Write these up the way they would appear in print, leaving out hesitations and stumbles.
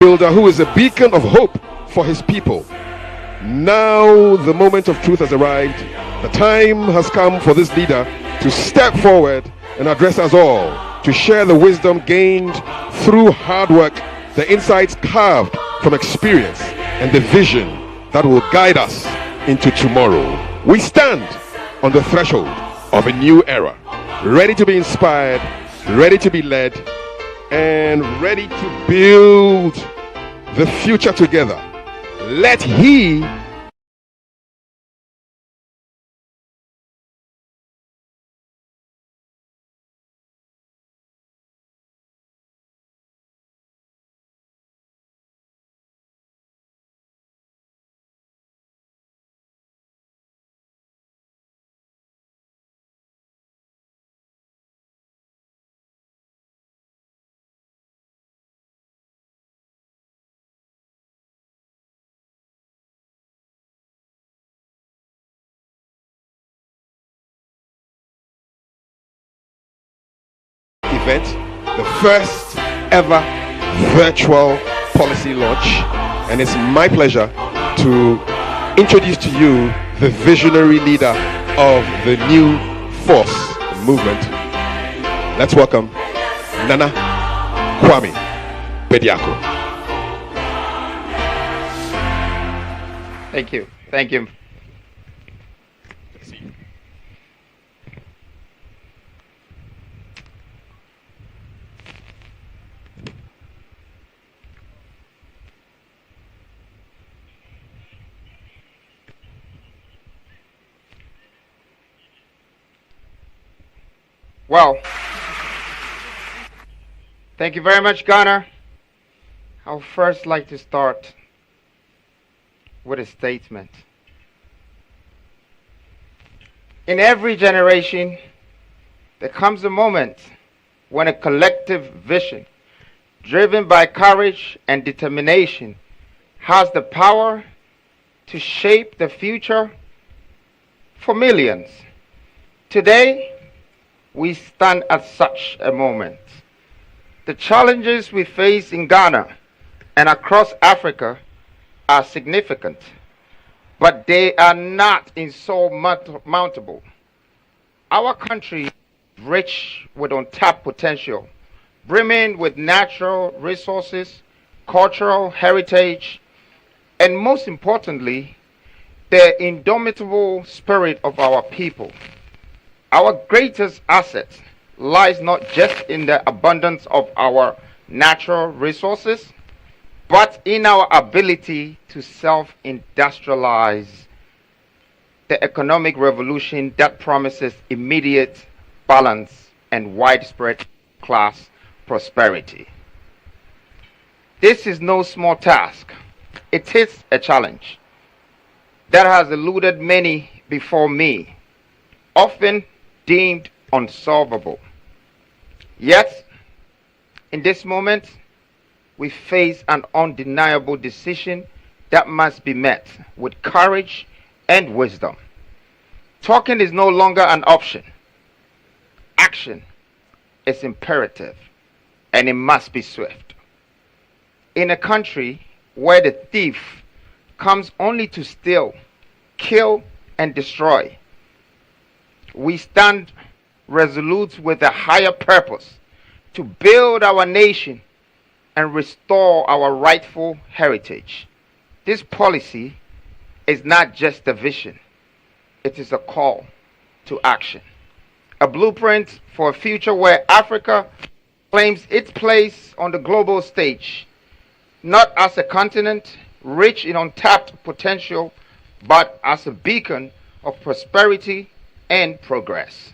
builder who is a beacon of hope for his people. Now the moment of truth has arrived. The time has come for this leader to step forward and address us all, to share the wisdom gained through hard work, the insights carved from experience, and the vision that will guide us into tomorrow. We stand on the threshold of a new era, ready to be inspired, ready to be led, and ready to build the future together. Let he event, the first ever virtual policy launch, and it's my pleasure to introduce to you the visionary leader of the New Force movement. Let's welcome Nana Kwame Bediako. Thank you. Thank you. Well, thank you very much, Ghana. I would first like to start with a statement. In every generation, there comes a moment when a collective vision, driven by courage and determination, has the power to shape the future for millions. Today, we stand at such a moment. The challenges we face in Ghana and across Africa are significant, but they are not insurmountable. Our country is rich with untapped potential, brimming with natural resources, cultural heritage, and most importantly, the indomitable spirit of our people. Our greatest asset lies not just in the abundance of our natural resources, but in our ability to self-industrialize, the economic revolution that promises immediate balance and widespread class prosperity. This is no small task. It is a challenge that has eluded many before me, often deemed unsolvable. Yet, in this moment, we face an undeniable decision that must be met with courage and wisdom. Talking is no longer an option. Action is imperative, and it must be swift. In a country where the thief comes only to steal, kill, and destroy, we stand resolute with a higher purpose to build our nation and restore our rightful heritage. This policy is not just a vision, it is a call to action. A blueprint for a future where Africa claims its place on the global stage, not as a continent rich in untapped potential, but as a beacon of prosperity and progress.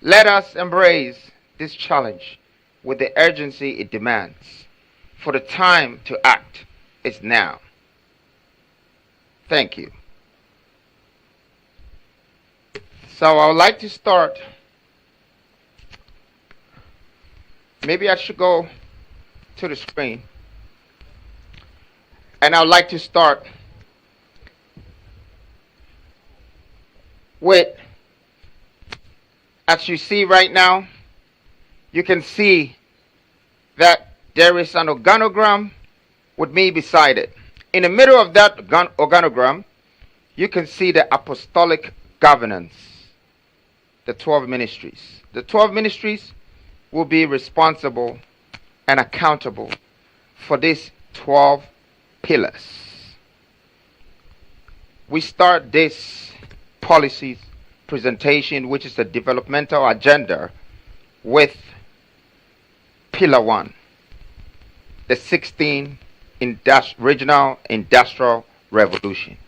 Let us embrace this challenge with the urgency it demands, for the time to act is now. Thank you. So I would like to start. Maybe I should go to the screen. And I would like to start with, as you see right now, you can see that there is an organogram with me beside it. In the middle of that organogram, you can see the apostolic governance, the 12 ministries. The 12 ministries will be responsible and accountable for these 12 pillars. We start this policies presentation, which is the developmental agenda, with pillar 1, the 16th regional industrial revolution.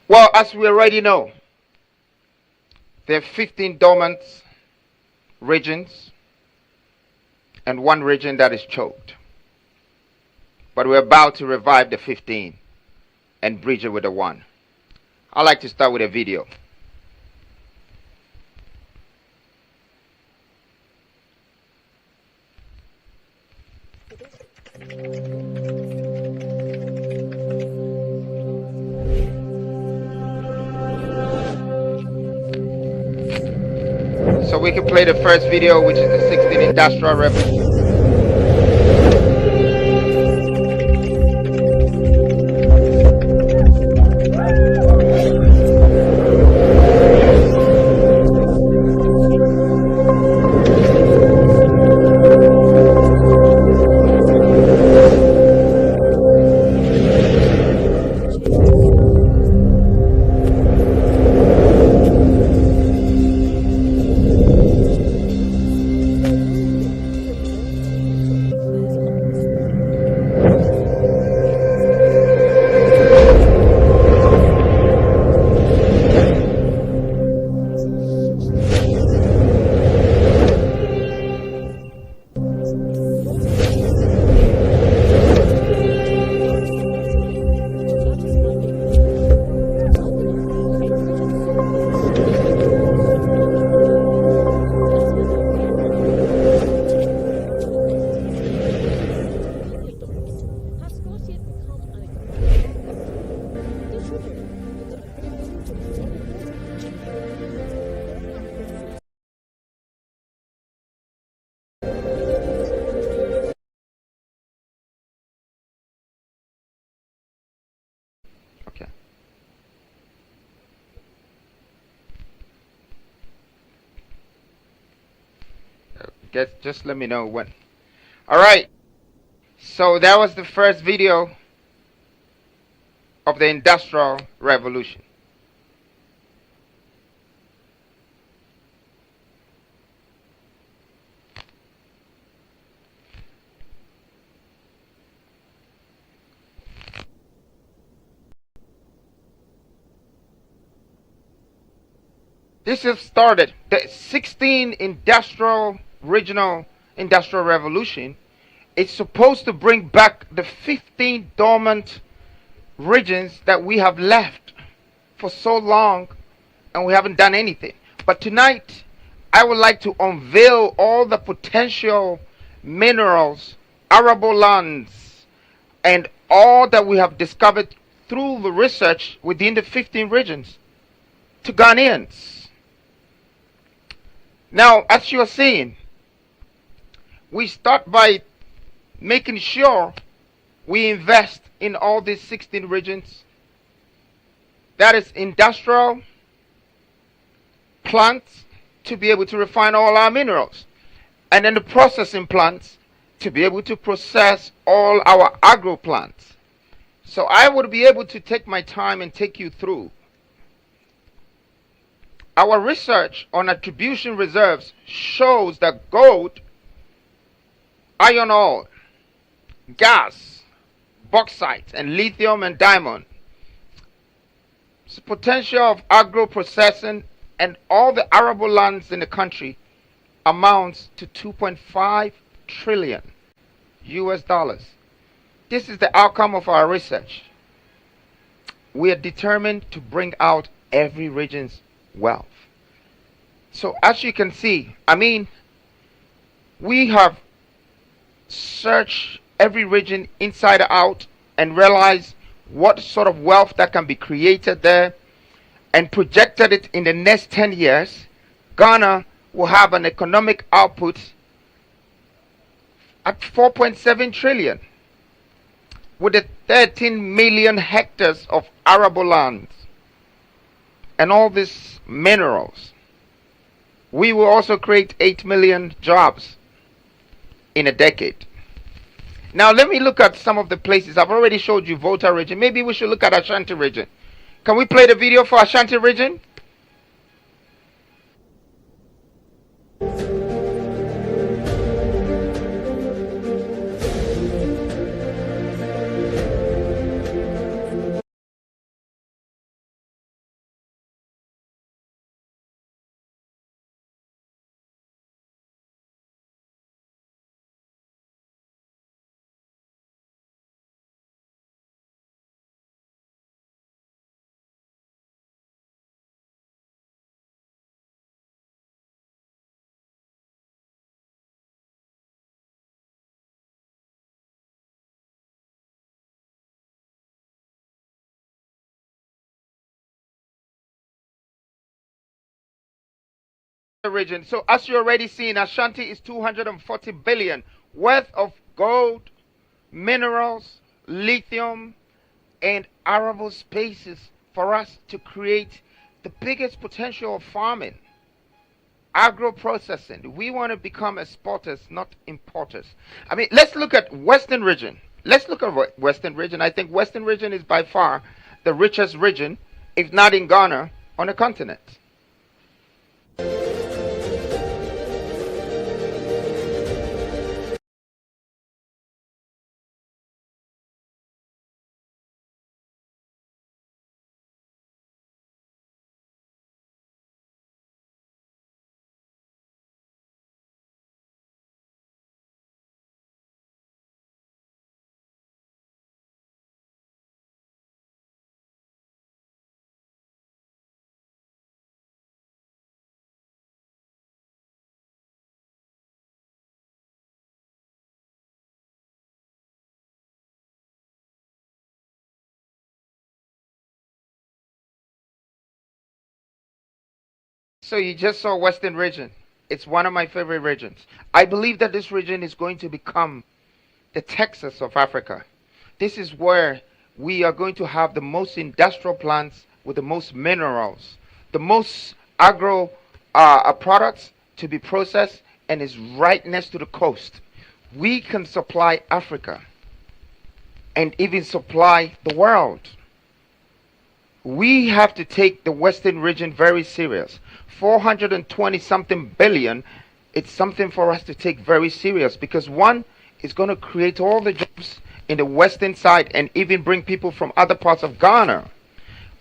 Well, as we already know, there are 15 dormant regions and 1 region that is choked. But we're about to revive the 15 and bridge it with the 1. I'd like to start with a video. So we can play the first video, which is the 16th Industrial Revolution. Just let me know when. Alright, so that was the first video of the Industrial Revolution. This has started the 16th regional industrial revolution. It's supposed to bring back the 15 dormant regions that we have left for so long and we haven't done anything. But tonight, I would like to unveil all the potential minerals, arable lands, and all that we have discovered through the research within the 15 regions to Ghanaians. Now, as you are seeing, we start by making sure we invest in all these 16 regions. That is industrial plants to be able to refine all our minerals. And then the processing plants to be able to process all our agro plants. So I would be able to take my time and take you through. Our research on attribution reserves shows that gold, iron ore, gas, bauxite, and lithium and diamond, the potential of agro-processing and all the arable lands in the country amounts to 2.5 trillion US dollars. This is the outcome of our research. We are determined to bring out every region's wealth. So as you can see, we have searched every region inside out and realized what sort of wealth that can be created there and projected it in the next 10 years. Ghana will have an economic output at 4.7 trillion. with the 13 million hectares of arable lands and all these minerals, we will also create 8 million jobs in a decade. Now let me look at some of the places. I've already showed you Volta region. Maybe we should look at Ashanti region. Can we play the video for Ashanti region? Region. So as you already seen, Ashanti is 240 billion worth of gold, minerals, lithium, and arable spaces for us to create the biggest potential of farming, agro processing. We want to become exporters, not importers. I mean, let's look at Western region. Let's look at Western region. I think Western region is by far the richest region, if not in Ghana, on the continent. So you just saw Western region. It's one of my favorite regions. I believe that this region is going to become the Texas of Africa. This is where we are going to have the most industrial plants with the most minerals, the most agro products to be processed, and is right next to the coast. We can supply Africa and even supply the world. We have to take the Western region very serious. 420 something billion, it's something for us to take very serious, because one is going to create all the jobs in the western side and even bring people from other parts of Ghana.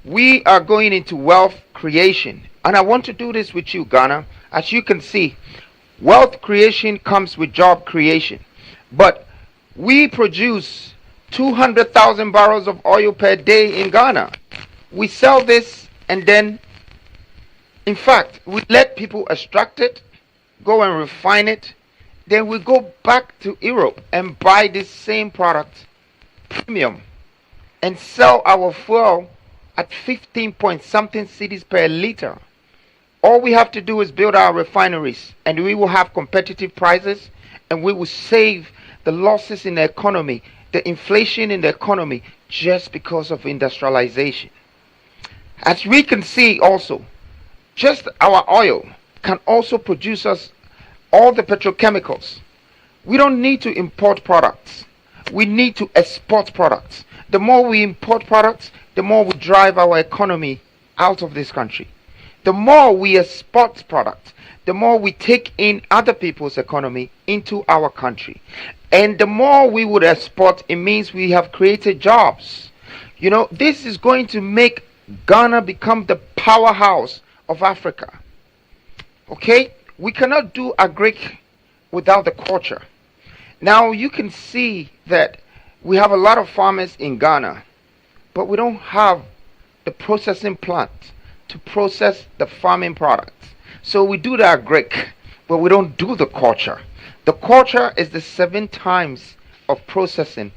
We are going into wealth creation, and I want to do this with you, Ghana. As you can see, wealth creation comes with job creation, but we produce 200,000 barrels of oil per day in Ghana. We sell this, and then in fact, we let people extract it, go and refine it, then we go back to Europe and buy this same product premium and sell our fuel at 15 point something cedis per liter. All we have to do is build our refineries, and we will have competitive prices, and we will save the losses in the economy, the inflation in the economy, just because of industrialization. As we can see also, just our oil can also produce us all the petrochemicals. We don't need to import products. We need to export products. The more we import products, the more we drive our economy out of this country. The more we export products, the more we take in other people's economy into our country. And the more we would export, it means we have created jobs. You know, this is going to make Ghana become the powerhouse of Africa. Okay? We cannot do agric without the culture. Now you can see that we have a lot of farmers in Ghana, but we don't have the processing plant to process the farming products. So we do the agric, but we don't do the culture. The culture is the 7 times of processing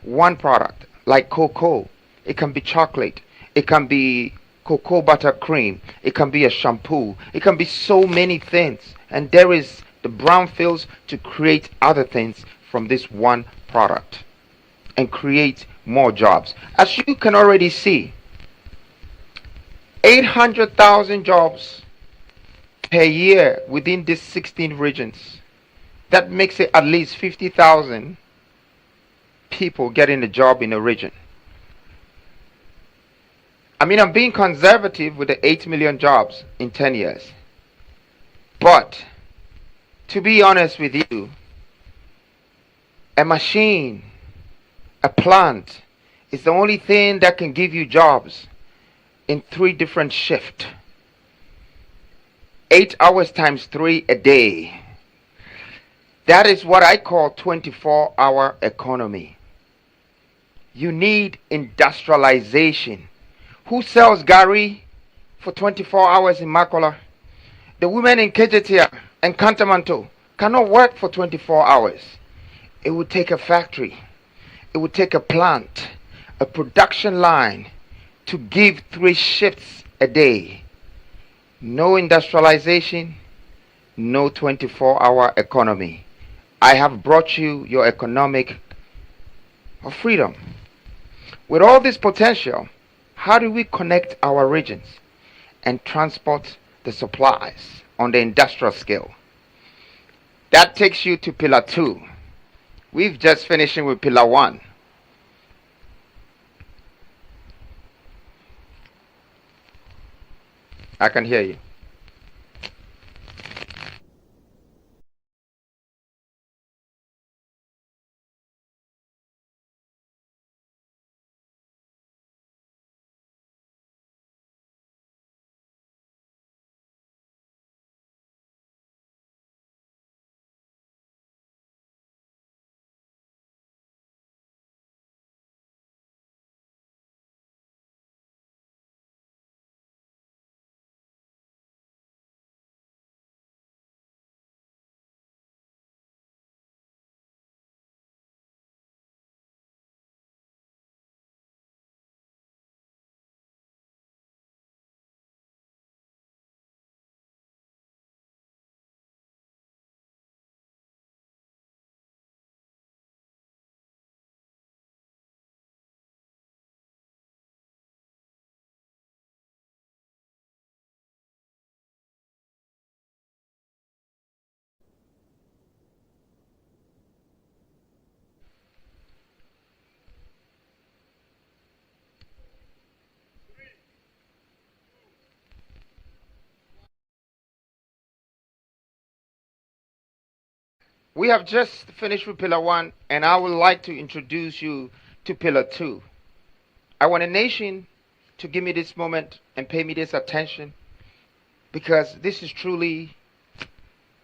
one product, like cocoa. It can be chocolate. It can be cocoa butter cream. It can be a shampoo. It can be so many things. And there is the brownfields to create other things from this one product. and create more jobs. As you can already see, 800,000 jobs per year within these 16 regions. That makes it at least 50,000 people getting a job in a region. I mean, I'm being conservative with the 8 million jobs in 10 years. But, to be honest with you, a machine, a plant, is the only thing that can give you jobs in 3 different shifts. 8 hours times 3 a day. That is what I call 24-hour economy. You need industrialization. Who sells Gary for 24 hours in Makola? The women in Kejetia and Kantamanto cannot work for 24 hours. It would take a factory. It would take a plant, a production line to give 3 shifts a day. No industrialization, no 24-hour economy. I have brought you your economic freedom. With all this potential, how do we connect our regions and transport the supplies on the industrial scale? That takes you to Pillar 2. We've just finishing with Pillar 1. I can hear you. We have just finished with Pillar 1, and I would like to introduce you to Pillar 2. I want a nation to give me this moment and pay me this attention, because this is truly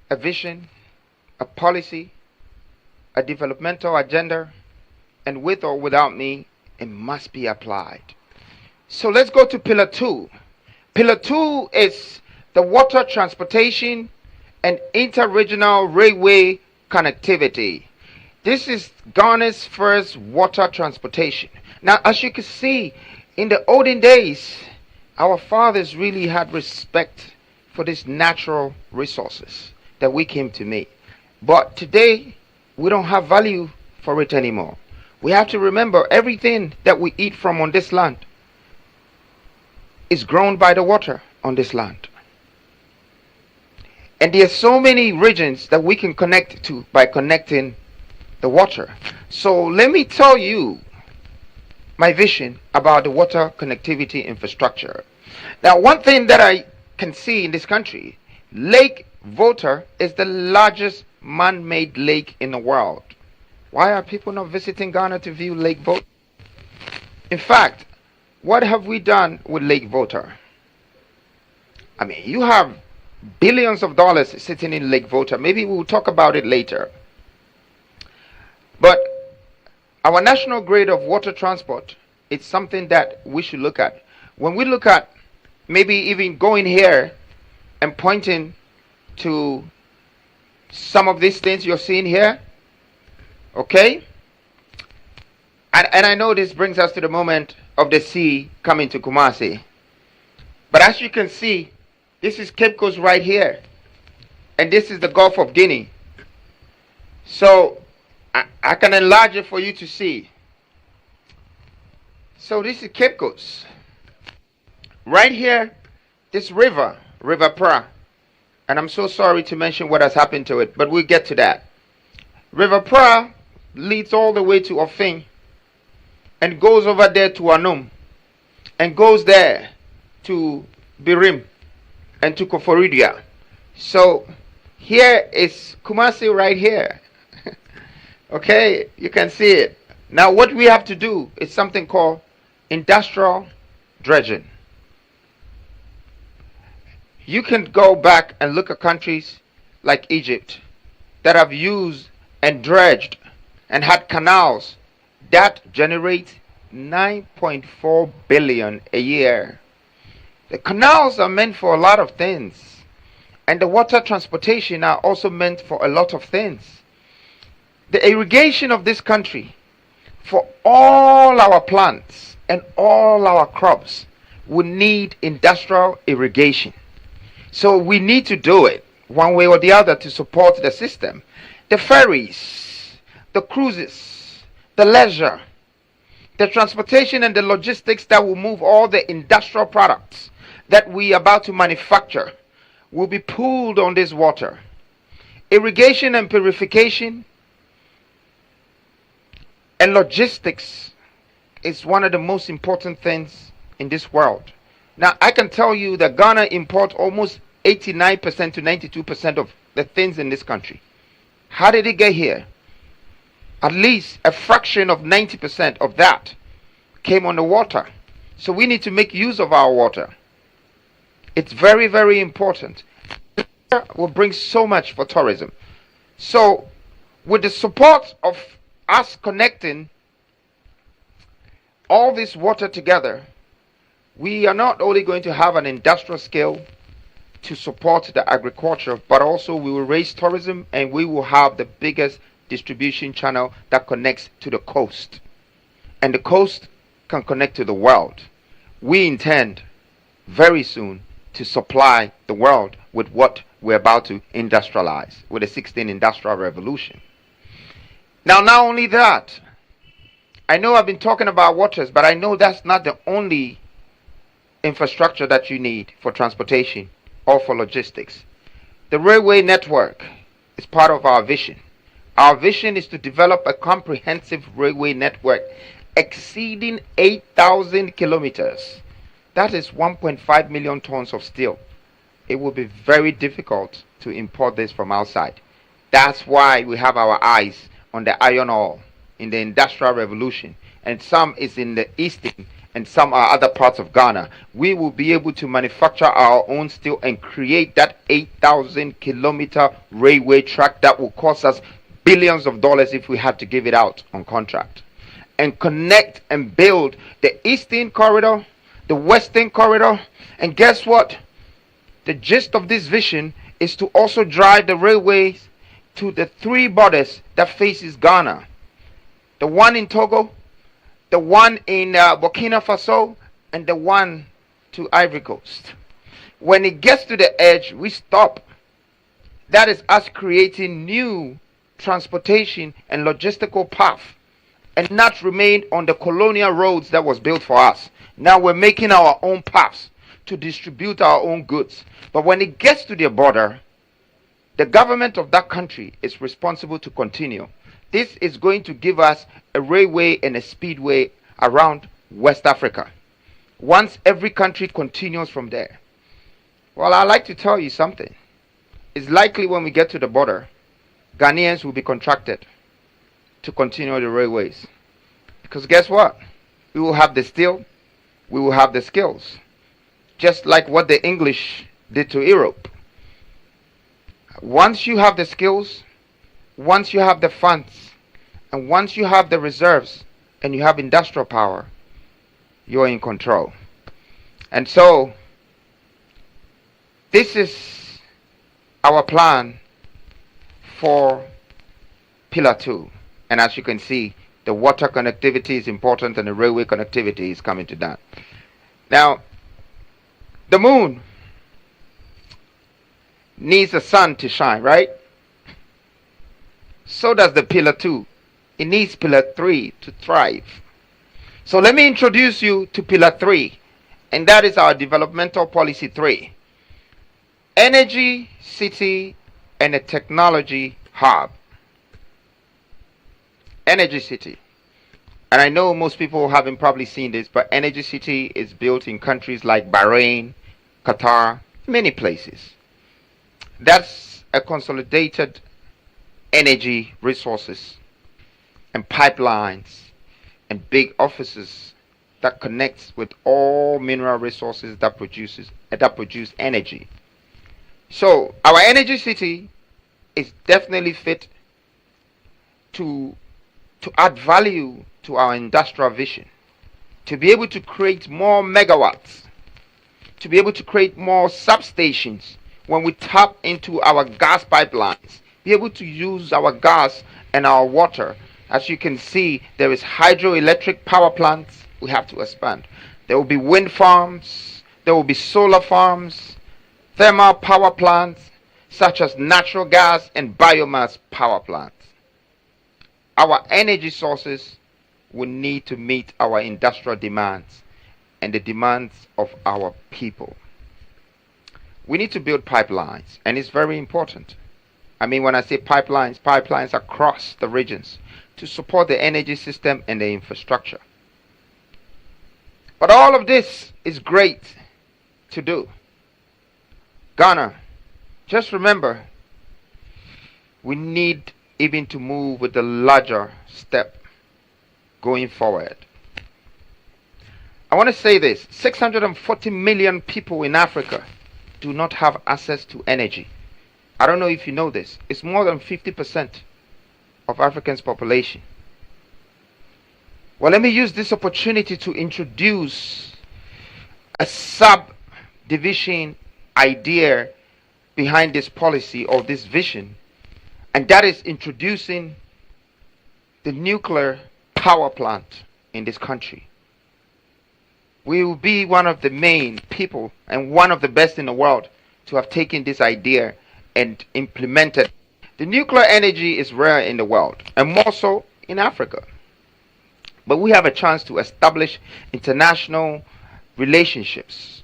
a vision, a policy, a developmental agenda, and with or without me, it must be applied. So let's go to Pillar 2. Pillar 2 is the water transportation and interregional railway connectivity. This is Ghana's first water transportation. Now, as you can see, in the olden days, our fathers really had respect for these natural resources that we came to meet. But today, we don't have value for it anymore. We have to remember everything that we eat from on this land is grown by the water on this land. And there are so many regions that we can connect to by connecting the water. So let me tell you my vision about the water connectivity infrastructure. Now, one thing that I can see in this country, Lake Volta is the largest man-made lake in the world. Why are people not visiting Ghana to view Lake Volta? In fact, what have we done with Lake Volta? I mean, you have billions of dollars sitting in Lake Volta. Maybe we'll talk about it later. But our national grid of water transport, it's something that we should look at. When we look at maybe even going here and pointing to some of these things you're seeing here, okay? And I know this brings us to the moment of the sea coming to Kumasi. But as you can see, this is Cape Coast right here. And this is the Gulf of Guinea. So I can enlarge it for you to see. So this is Cape Coast. Right here, this river Pra, and I'm so sorry to mention what has happened to it, but we'll get to that. River Pra leads all the way to Ofin and goes over there to Anum and goes there to Birim and to Koforidia. So here is Kumasi right here. Okay, you can see it. Now what we have to do is something called industrial dredging. You can go back and look at countries like Egypt that have used and dredged and had canals that generate 9.4 billion a year. The canals are meant for a lot of things, and the water transportation are also meant for a lot of things. The irrigation of this country for all our plants and all our crops will need industrial irrigation. So we need to do it one way or the other to support the system. The ferries, the cruises, the leisure, the transportation and the logistics that will move all the industrial products that we are about to manufacture will be pooled on this water. Irrigation and purification and logistics is one of the most important things in this world. Now, I can tell you that Ghana imports almost 89% to 92% of the things in this country. How did it get here? At least a fraction of 90% of that came on the water. So we need to make use of our water. It's very, very important. It will bring so much for tourism. So with the support of us connecting all this water together, we are not only going to have an industrial scale to support the agriculture, but also we will raise tourism, and we will have the biggest distribution channel that connects to the coast. And the coast can connect to the world. We intend very soon to supply the world with what we're about to industrialize with the 16th Industrial Revolution. Now, not only that, I know I've been talking about waters, but I know that's not the only infrastructure that you need for transportation or for logistics. The railway network is part of our vision. Our vision is to develop a comprehensive railway network exceeding 8,000 kilometers. That is 1.5 million tons of steel. It will be very difficult to import this from outside. That's why we have our eyes on the iron ore in the Industrial Revolution, and some is in the eastern and some are other parts of Ghana. We will be able to manufacture our own steel and create that 8,000 kilometer railway track that will cost us billions of dollars if we had to give it out on contract, and connect and build the eastern corridor, the western corridor. And guess what? The gist of this vision is to also drive the railways to the three borders that faces Ghana. The one in Togo, the one in Burkina Faso, and the one to Ivory Coast. When it gets to the edge, we stop. That is us creating new transportation and logistical path, and not remain on the colonial roads that was built for us. Now we're making our own paths to distribute our own goods. But when it gets to the border, the government of that country is responsible to continue. This is going to give us a railway and a speedway around West Africa. Once every country continues from there. Well, I'd like to tell you something. It's likely when we get to the border, Ghanaians will be contracted to continue the railways. Because guess what? We will have the steel, we will have the skills. Just like what the English did to Europe. Once you have the skills, once you have the funds, and once you have the reserves, and you have industrial power, you're in control. And so, this is our plan for Pillar 2. And as you can see, the water connectivity is important and the railway connectivity is coming to that. Now, the moon needs the sun to shine, right? So does the Pillar 2. It needs Pillar 3 to thrive. So let me introduce you to Pillar 3, and that is our Developmental Policy 3. Energy City and a Technology Hub. Energy City. And I know most people haven't probably seen this, but Energy City is built in countries like Bahrain, Qatar, many places. That's a consolidated energy resources and pipelines and big offices that connects with all mineral resources that produce energy. So our Energy City is definitely fit to add value to our industrial vision, to be able to create more megawatts, to be able to create more substations when we tap into our gas pipelines, be able to use our gas and our water. As you can see, there is hydroelectric power plants we have to expand. There will be wind farms, there will be solar farms, thermal power plants, such as natural gas and biomass power plants. Our energy sources will need to meet our industrial demands and the demands of our people. We need to build pipelines, and it's very important. I mean, when I say pipelines, pipelines across the regions to support the energy system and the infrastructure. But all of this is great to do. Ghana, just remember, we need even to move with a larger step going forward. I want to say this: 640 million people in Africa do not have access to energy. I don't know if you know this. It's more than 50% of Africa's population. Well, let me use this opportunity to introduce a subdivision idea behind this policy or this vision, and that is introducing the nuclear power plant in this country. We will be one of the main people and one of the best in the world to have taken this idea and implemented. The nuclear energy is rare in the world, and more so in Africa. But we have a chance to establish international relationships.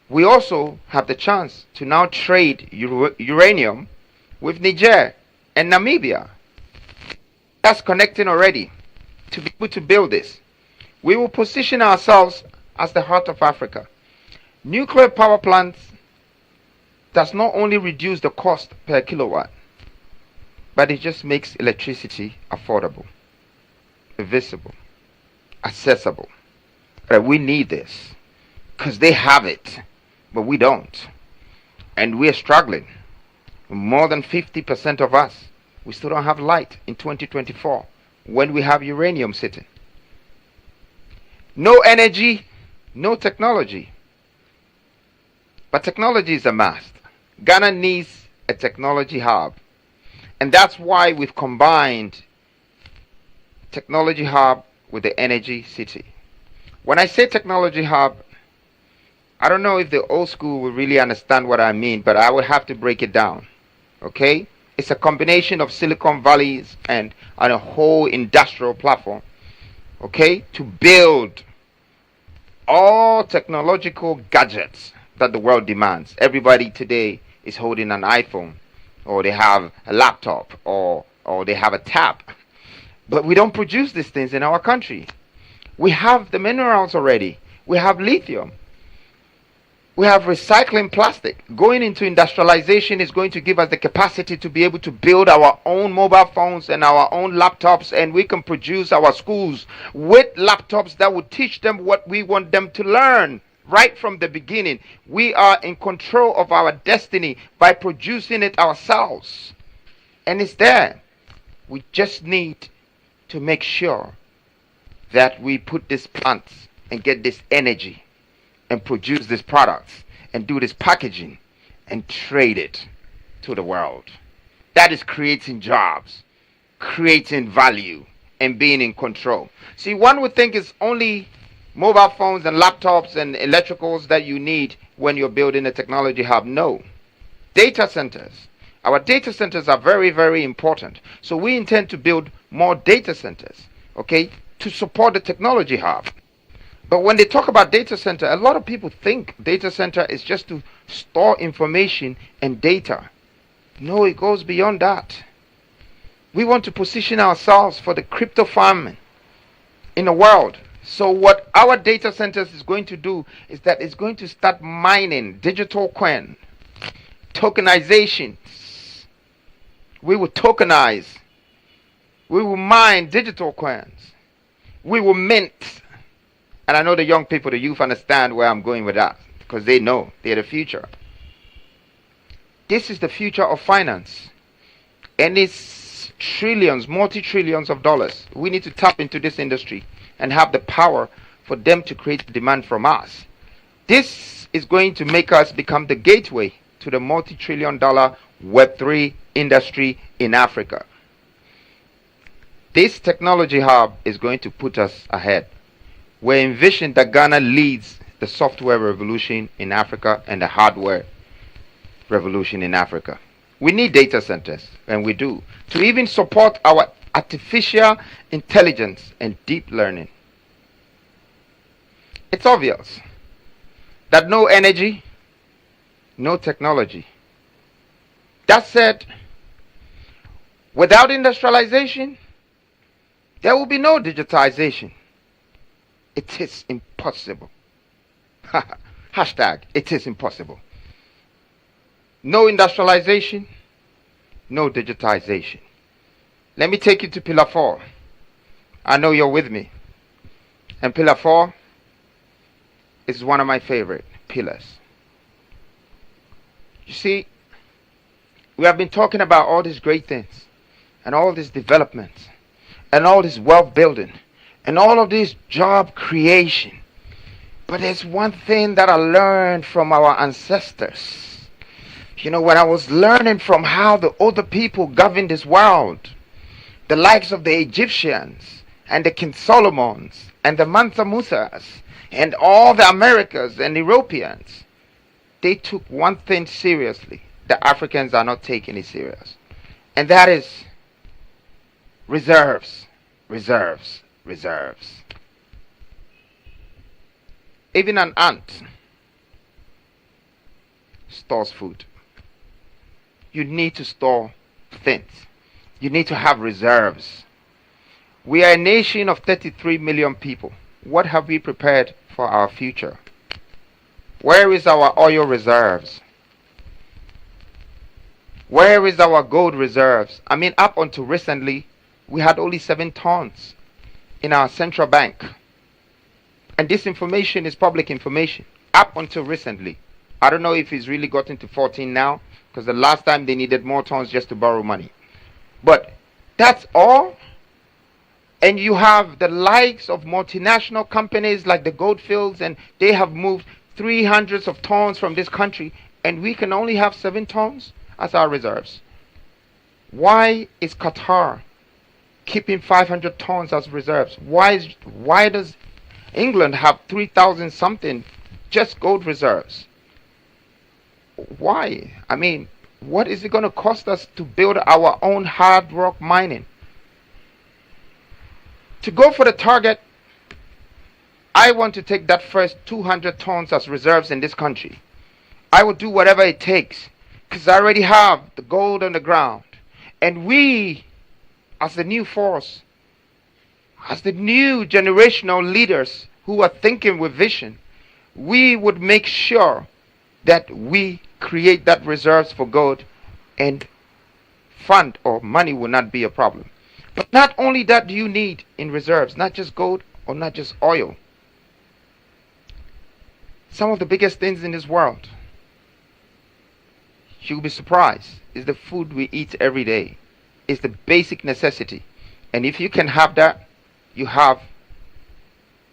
We also have the chance to now trade uranium with Niger and Namibia. That's connecting already to be able to build this. We will position ourselves as the heart of Africa. Nuclear power plants does not only reduce the cost per kilowatt, but it just makes electricity affordable, visible, accessible. We need this because they have it, but we don't. And we are struggling. More than 50% of us, we still don't have light in 2024 when we have uranium sitting. No energy, no technology. But technology is a must. Ghana needs a technology hub. And that's why we've combined technology hub with the energy city. When I say technology hub, I don't know if the old school will really understand what I mean, but I will have to break it down. Okay? It's a combination of Silicon Valleys and a whole industrial platform. Okay? To build all technological gadgets that the world demands. Everybody today is holding an iPhone, or they have a laptop, or they have a tab. But we don't produce these things in our country. We have the minerals already. We have lithium. We have recycling plastic. Going into industrialization is going to give us the capacity to be able to build our own mobile phones and our own laptops, and we can produce our schools with laptops that will teach them what we want them to learn right from the beginning. We are in control of our destiny by producing it ourselves. And it's there. We just need to make sure that we put these plants and get this energy and produce these products and do this packaging and trade it to the world. That is creating jobs, creating value, and being in control. See, one would think it's only mobile phones and laptops and electricals that you need when you're building a technology hub. No. Data centers. Our data centers are very, very important. So we intend to build more data centers. Okay? to support the technology hub. But when they talk about data center, a lot of people think data center is just to store information and data. No, it goes beyond that. We want to position ourselves for the crypto farming in the world. So what our data centers is going to do is that it's going to start mining digital coin, tokenization. We will tokenize. We will mine digital coins. We will mint. And I know the young people, the youth understand where I'm going with that, because they know they're the future. This is the future of finance. And it's trillions, multi-trillions of dollars. We need to tap into this industry and have the power for them to create the demand from us. This is going to make us become the gateway to the multi-trillion-dollar Web3 industry in Africa. This technology hub is going to put us ahead. We envision that Ghana leads the software revolution in Africa and the hardware revolution in Africa. We need data centers, and we do, to even support our artificial intelligence and deep learning. It's obvious that no energy, no technology. That said, without industrialization, there will be no digitization. It is impossible. Hashtag, it is impossible. No industrialization, no digitization. Let me take you to Pillar 4. I know you're with me. And Pillar 4 is one of my favorite pillars. You see, we have been talking about all these great things, and all this development, and all this wealth building, and all of this job creation. But there's one thing that I learned from our ancestors. You know, when I was learning from how the older people governed this world, the likes of the Egyptians, and the King Solomons, and the Mansa Musas, and all the Americas and Europeans, they took one thing seriously. The Africans are not taking it serious. And that is reserves, reserves, reserves. Even an ant stores food. You need to store things. You need to have reserves. We are a nation of 33 million people. What have we prepared for our future? Where is our oil reserves? Where is our gold reserves? I mean, up until recently, we had only 7 tons in our central bank. And this information is public information. Up until recently. I don't know if it's really gotten to 14 now, because the last time they needed more tons just to borrow money. But that's all. And you have the likes of multinational companies like the Goldfields, and they have moved 300s of tons from this country, and we can only have 7 tons as our reserves. Why is Qatar keeping 500 tons as reserves? Why does England have 3,000 something just gold reserves? Why? I mean, what is it going to cost us to build our own hard rock mining? To go for the target, I want to take that first 200 tons as reserves in this country. I will do whatever it takes, because I already have the gold on the ground. And we, as the new force, as the new generational leaders who are thinking with vision, we would make sure that we create that reserves for gold, and fund or money will not be a problem. But not only that do you need in reserves, not just gold or not just oil. Some of the biggest things in this world, you'll be surprised, is the food we eat every day. It's the basic necessity. And if you can have that, you have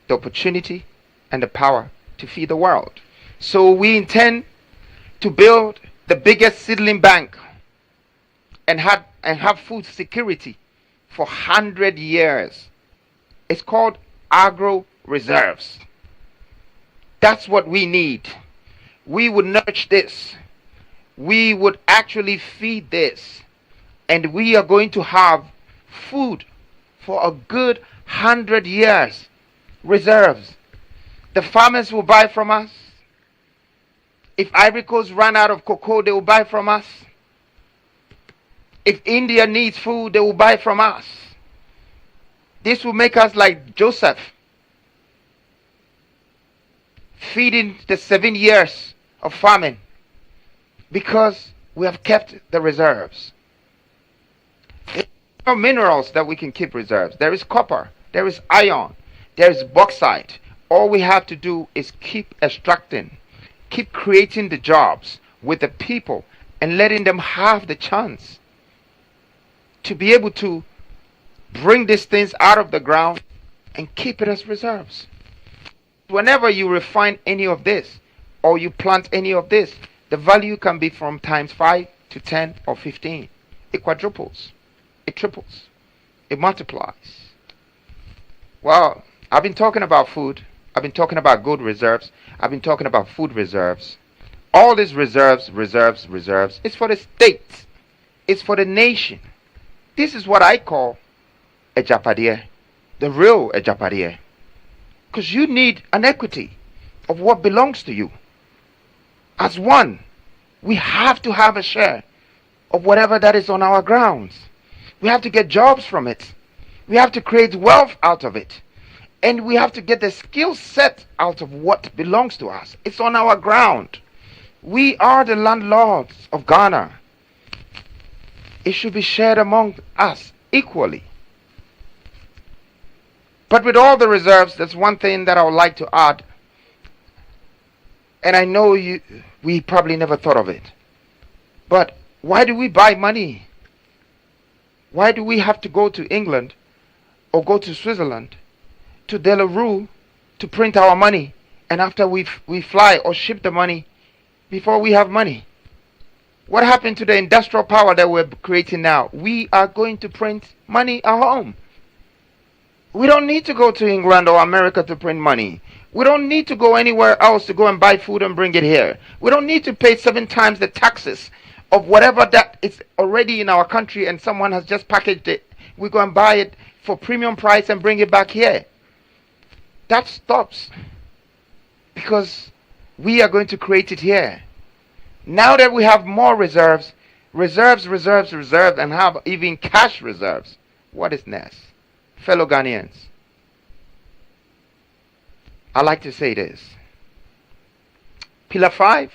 the opportunity and the power to feed the world. So we intend to build the biggest seedling bank and have food security for 100 years. It's called agro reserves. That's what we need. We would nurture this. We would actually feed this. And we are going to have food for a good 100 years reserves. The farmers will buy from us. If Ivory Coast run out of cocoa, they will buy from us. If India needs food, they will buy from us. This will make us like Joseph, feeding the 7 years of famine, because we have kept the reserves. There are minerals that we can keep reserves. There is copper, there is iron, there is bauxite. All we have to do is keep extracting, keep creating the jobs with the people, and letting them have the chance to be able to bring these things out of the ground and keep it as reserves. Whenever you refine any of this, or you plant any of this, the value can be from times 5 to 10 or 15. It quadruples, it triples, it multiplies. Well, I've been talking about food, I've been talking about gold reserves, I've been talking about food reserves. All these reserves, it's for the state, it's for the nation. This is what I call a Japadia, the real Japadia. Because you need an equity of what belongs to you. As one, we have to have a share of whatever that is on our grounds. We have to get jobs from it. We have to create wealth out of it. And we have to get the skill set out of what belongs to us. It's on our ground. We are the landlords of Ghana. It should be shared among us equally. But with all the reserves, there's one thing that I would like to add. And I know we probably never thought of it. But why do we buy money? Why do we have to go to England or go to Switzerland, to Delarue, to print our money? And after we fly or ship the money, before we have money? What happened to the industrial power that we're creating now? We are going to print money at home. We don't need to go to England or America to print money. We don't need to go anywhere else to go and buy food and bring it here. We don't need to pay 7 times the taxes of whatever that is already in our country and someone has just packaged it. We go and buy it for premium price and bring it back here. That stops because we are going to create it here. Now that we have more reserves, and have even cash reserves, what is next? Fellow Ghanaians, I like to say this. Pillar 5,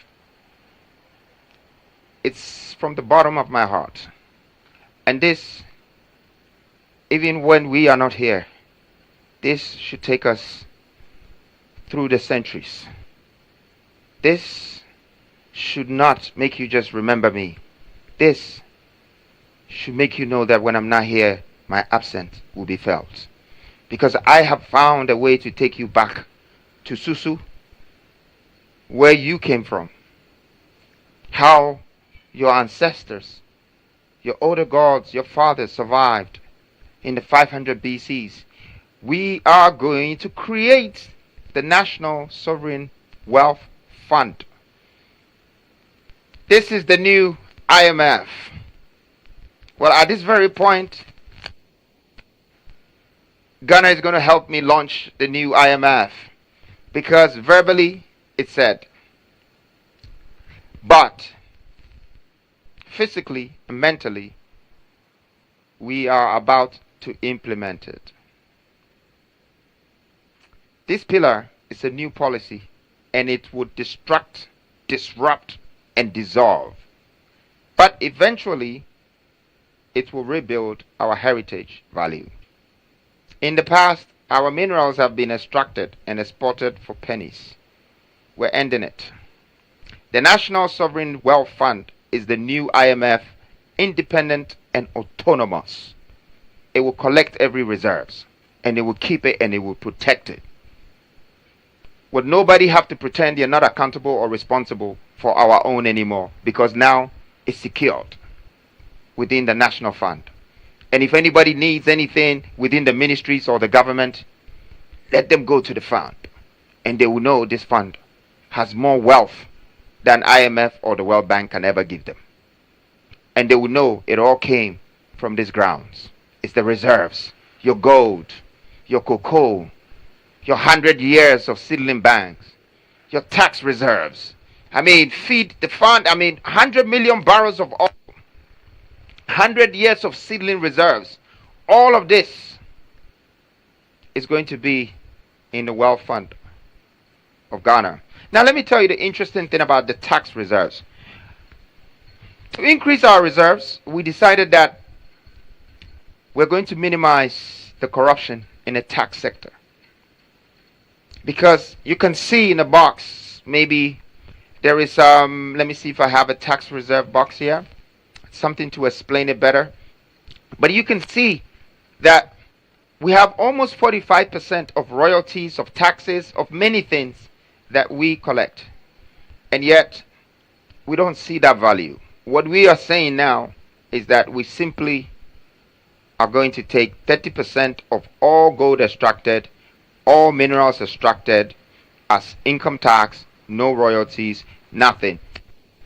it's from the bottom of my heart. And this, even when we are not here, this should take us through the centuries. This should not make you just remember me. This should make you know that when I'm not here, my absence will be felt. Because I have found a way to take you back to Susu, where you came from. How your ancestors, your older gods, your fathers survived in the 500 BCs. We are going to create the National Sovereign Wealth Fund. This is the new IMF. Well, at this very point, Ghana is going to help me launch the new IMF, because verbally it said, but physically and mentally we are about to implement it. This pillar is a new policy, and it would disrupt, and dissolve. But eventually it will rebuild our heritage value. In the past, our minerals have been extracted and exported for pennies. We're ending it. The National Sovereign Wealth Fund is the new IMF, independent and autonomous. It will collect every reserves, and it will keep it, and it will protect it. Will nobody have to pretend you're not accountable or responsible for our own anymore, because now it's secured within the National Fund. And if anybody needs anything within the ministries or the government, let them go to the fund, and they will know this fund has more wealth than IMF or the World Bank can ever give them. And they will know it all came from these grounds. It's the reserves, your gold, your cocoa, your 100 years of seedling banks, your tax reserves. Feed the fund. 100 million barrels of oil, 100 years of seedling reserves. All of this is going to be in the wealth fund of Ghana. Now, let me tell you the interesting thing about the tax reserves. To increase our reserves, we decided that we're going to minimize the corruption in the tax sector. Because you can see in the box, maybe there is, let me see if I have a tax reserve box here. Something to explain it better. But you can see that we have almost 45% of royalties, of taxes, of many things that we collect. And yet, we don't see that value. What we are saying now is that we simply are going to take 30% of all gold extracted, all minerals extracted as income tax, no royalties, nothing.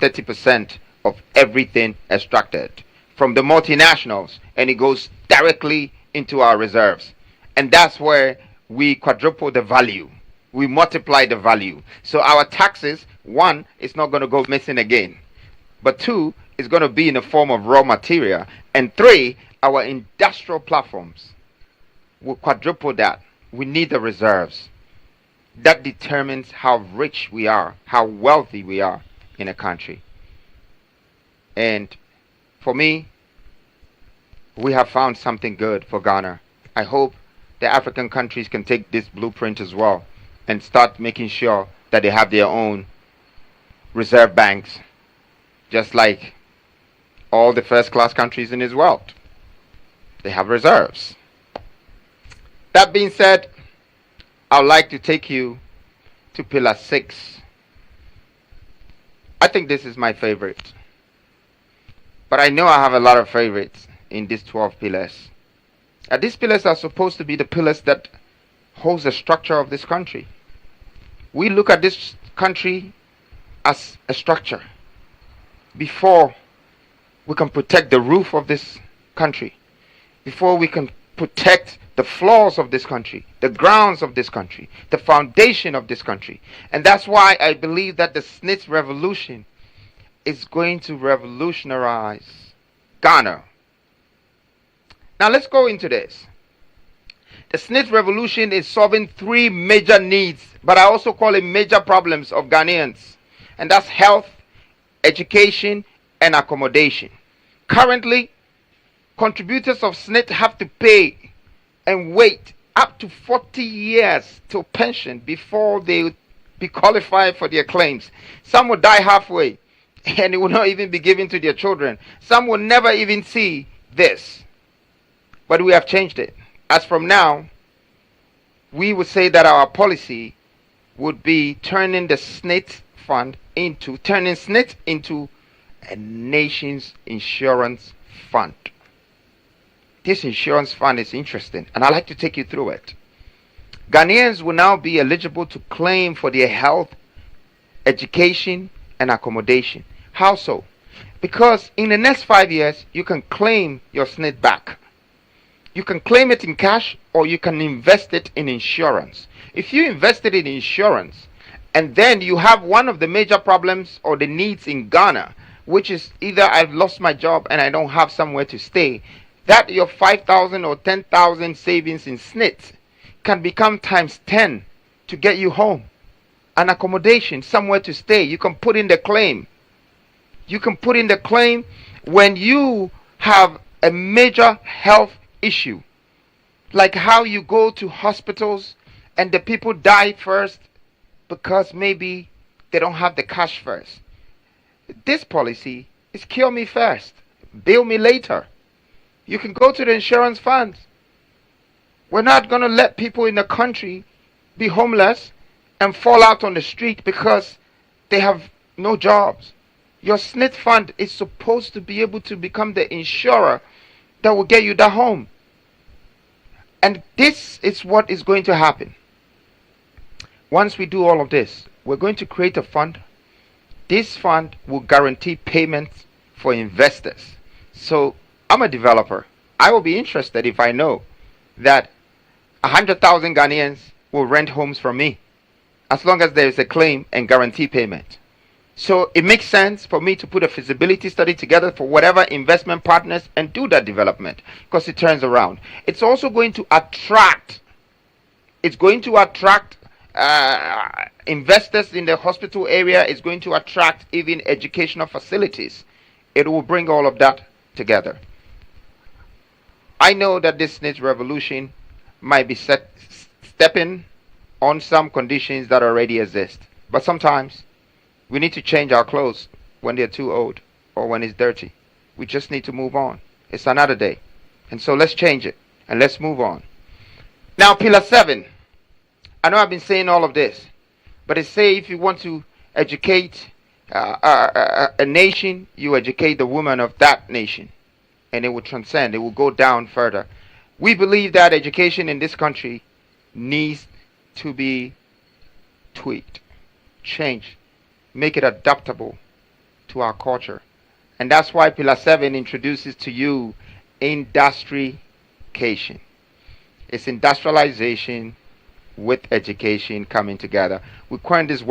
30% of everything extracted from the multinationals, and it goes directly into our reserves. And that's where we quadruple the value. We multiply the value. So our taxes, one, it's not going to go missing again. But two, it's going to be in the form of raw material. And three, our industrial platforms will quadruple that. We need the reserves. That determines how rich we are, how wealthy we are in a country. And for me, we have found something good for Ghana. I hope the African countries can take this blueprint as well and start making sure that they have their own reserve banks, just like all the first-class countries in this world. They have reserves. That being said, I would like to take you to Pillar 6. I think this is my favorite. But I know I have a lot of favorites in these 12 pillars. And these pillars are supposed to be the pillars that holds the structure of this country. We look at this country as a structure before we can protect the roof of this country, before we can protect the floors of this country, the grounds of this country, the foundation of this country. And that's why I believe that the Smith Revolution is going to revolutionize Ghana. Now let's go into this. The Smith Revolution is solving three major needs, but I also call it major problems of Ghanaians. And that's health, education, and accommodation. Currently, contributors of SNIT have to pay and wait up to 40 years till pension before they be qualified for their claims. Some will die halfway and it will not even be given to their children. Some will never even see this. But we have changed it. As from now, we would say that our policy would be turning the SNIT fund into a nation's insurance fund. This insurance fund is interesting, and I'd like to take you through it. Ghanaians will now be eligible to claim for their health, education, and accommodation. How so? Because in the next 5 years, you can claim your SNIT back. You can claim it in cash, or you can invest it in insurance. If you invested in insurance, and then you have one of the major problems or the needs in Ghana, which is either I've lost my job and I don't have somewhere to stay, that your 5,000 or 10,000 savings in SNIT can become times 10 to get you home. An accommodation, somewhere to stay. You can put in the claim. You can put in the claim when you have a major health issue. Like how you go to hospitals and the people die first because maybe they don't have the cash first. This policy is cure me first, bill me later. You can go to the insurance funds. We're not going to let people in the country be homeless and fall out on the street because they have no jobs. Your SNIT fund is supposed to be able to become the insurer that will get you that home. And this is what is going to happen. Once we do all of this, we're going to create a fund. This fund will guarantee payments for investors. So I'm a developer. I will be interested if I know that 100,000 Ghanaians will rent homes from me as long as there is a claim and guarantee payment. So it makes sense for me to put a feasibility study together for whatever investment partners and do that development, because it turns around. It's also going to attract, investors in the hospital area. It's going to attract even educational facilities. It will bring all of that together. I know that this next revolution might be stepping on some conditions that already exist, but sometimes we need to change our clothes when they're too old or when it's dirty. We just need to move on. It's another day. And so let's change it and let's move on. Now, pillar 7. I know I've been saying all of this, but it says if you want to educate a nation, you educate the woman of that nation, and it will transcend. It will go down further. We believe that education in this country needs to be tweaked, changed, make it adaptable to our culture. And that's why pillar 7 introduces to you industrialization. It's industrialization with education coming together. We coined this